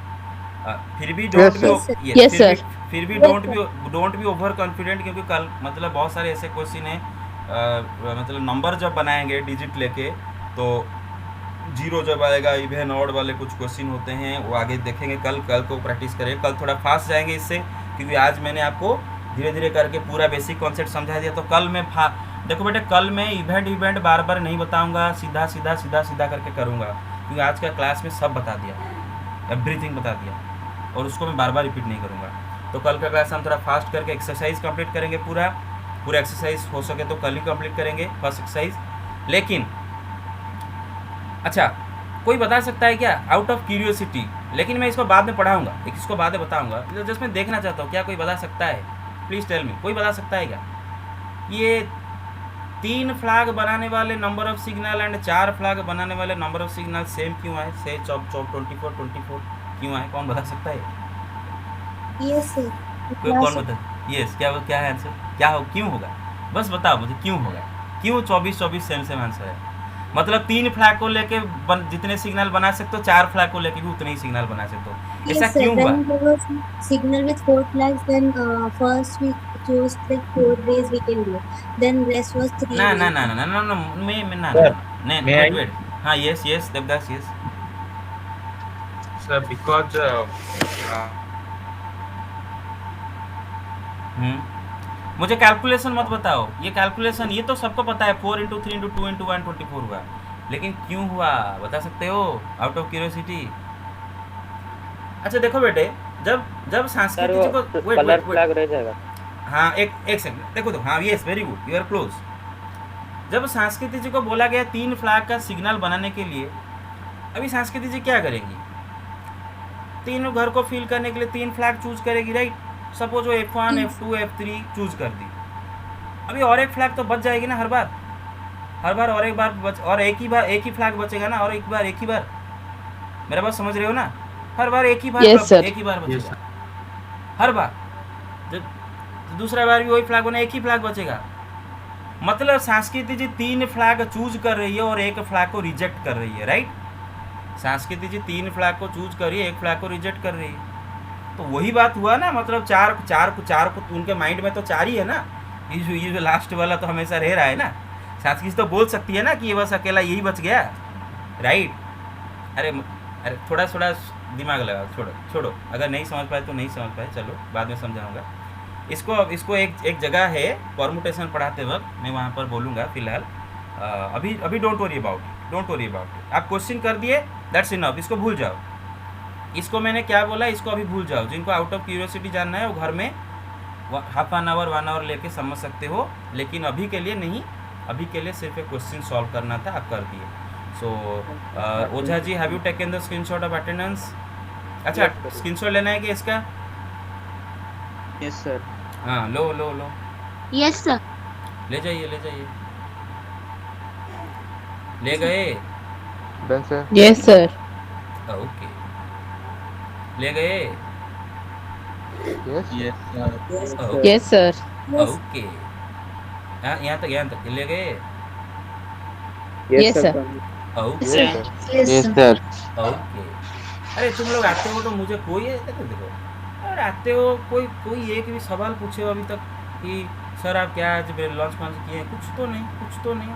फिर भी don't Yes, sir. Be Yes, sir. फिर भी डोंट बी ओवर कॉन्फिडेंट, क्योंकि कल मतलब बहुत सारे ऐसे क्वेश्चन हैं, मतलब नंबर जब बनाएंगे डिजिट लेके तो 0 जब आएगा, इवन ऑड वाले कुछ क्वेश्चन होते हैं, वो आगे देखेंगे, कल को प्रैक्टिस करेंगे, कल थोड़ा फास्ट जाएंगे इससे, क्योंकि आज मैंने आपको धीरे धीरे करके पूरा बेसिक कॉन्सेप्ट समझा दिया। तो कल मैं देखो बेटे, कल मैं इवेंट बार बार नहीं बताऊंगा, सीधा करके करूंगा, क्योंकि आज का क्लास में सब बता दिया, एवरीथिंग बता दिया, और उसको मैं बार बार रिपीट नहीं करूंगा। तो कल का क्लास हम थोड़ा फास्ट करके एक्सरसाइज कंप्लीट करेंगे, पूरा एक्सरसाइज हो सके तो कल ही कंप्लीट करेंगे फर्स्ट एक्सरसाइज। लेकिन अच्छा, कोई बता सकता है क्या, आउट ऑफ क्यूरियोसिटी, लेकिन मैं इसको बाद में पढ़ाऊंगा, इसको बाद में बताऊंगा, जस्ट मैं देखना चाहता हूँ क्या कोई बता सकता है, प्लीज़ टेल मी, कोई बता सकता है क्या ये 3 फ्लैग बनाने वाले number of signal and 4 flag बनाने वाले नंबर ऑफ सिग्नल सेम क्यों है, से 24 क्यों है, कौन बता सकता है? Yes, sir. कोई कौन बता, यस, क्या है आंसर, क्या हो, क्यों होगा, बस बताओ मुझे क्यों होगा, क्यों 24 सेम आंसर है, मतलब 3 फ्लैग को लेके जितने सिग्नल बना सकते हो, 4 फ्लैग को लेके भी उतने ही सिग्नल बना सकते हो, ऐसा Yes, sir. क्यों हुआ? When there was signal with 4 flags, then first we chose like 4 ways we can do. Then rest was 3 ना ways. ना ना ना ना ना मैं ना Sir, नहीं, may I? वेट, हाँ yes Devdas yes. Sir, because मुझे कैलकुलेशन मत बताओ, ये कैलकुलेशन ये तो सबको पता है, 4 इंटू 3 इंटू 2 इंटू 1 24 हुआ, लेकिन क्यों हुआ बता सकते हो, आउट ऑफ क्यूरियोसिटी? अच्छा देखो बेटे, जब सर संस्कृति वो जी को कलर फ्लैग रह जाएगा। हाँ एक सेकंड देखो, तो हाँ yes very good, you are close. जब संस्कृति जी को बोला गया 3 फ्लैग का सिग्नल बनाने के लिए, अभी संस्कृति जी क्या करेंगी, तीनों घर को फिल करने के लिए 3 फ्लैग चूज करेगी राइट। सपोज वो F1 F2 F3 चूज कर दी, अभी और एक फ्लैग तो बच जाएगी ना, हर बार और एक बार और एक ही फ्लैग बचेगा ना, और एक ही बार मेरा बात समझ रहे हो ना, हर बार एक ही बार Yes, sir. एक ही बार बचेगा, हर बार जब दूसरा बार भी वही फ्लैग बना, एक ही फ्लैग बचेगा, मतलब संस्कृति जी 3 फ्लैग चूज कर रही है और एक फ्लैग को रिजेक्ट कर रही है राइट। संस्कृति जी 3 फ्लैग को चूज कर रही है, एक फ्लैग को रिजेक्ट कर रही है, तो वही बात हुआ ना, मतलब चार को उनके माइंड में तो 4 ही है ना, ये जो लास्ट वाला तो हमेशा रह रहा है ना, संस्कृति तो बोल सकती है ना कि ये बस अकेला यही बच गया राइट। अरे थोड़ा दिमाग लगाओ, छोड़ो, अगर नहीं समझ पाए तो नहीं समझ पाए, चलो बाद में समझाऊंगा इसको एक जगह है परमुटेशन पढ़ाते वक्त मैं वहाँ पर बोलूँगा, फिलहाल अभी डोंट वरी अबाउट इट, आप क्वेश्चन कर दिए दैट्स इनफ, इसको भूल जाओ, इसको मैंने क्या बोला इसको अभी भूल जाओ। जिनको आउट ऑफ क्यूरियोसिटी जानना है वो घर में हाफ एन आवर 1 आवर लेके समझ सकते हो, लेकिन अभी के लिए नहीं, अभी के लिए सिर्फ एक क्वेश्चन सॉल्व करना था, आप कर दिए। So Ojha ji, have you taken the screenshot of attendance? अच्छा स्क्रीनशॉट लेना है कि इसका? Yes sir. हाँ लो Yes, sir. ले जाइए ले गए? Then sir. Yes, sir. Okay. ले गए? Yes. Okay. Yes, sir. Yes. Okay. यहाँ तक ले गए? Yes, sir. Okay. Yes sir. Yes, sir. Okay. अरे तुम लोग आते हो तो मुझे कोई देखो, अरे आते हो कोई एक भी सवाल पूछे हो अभी तक कि सर आप क्या आज लंच किए? कुछ तो नहीं।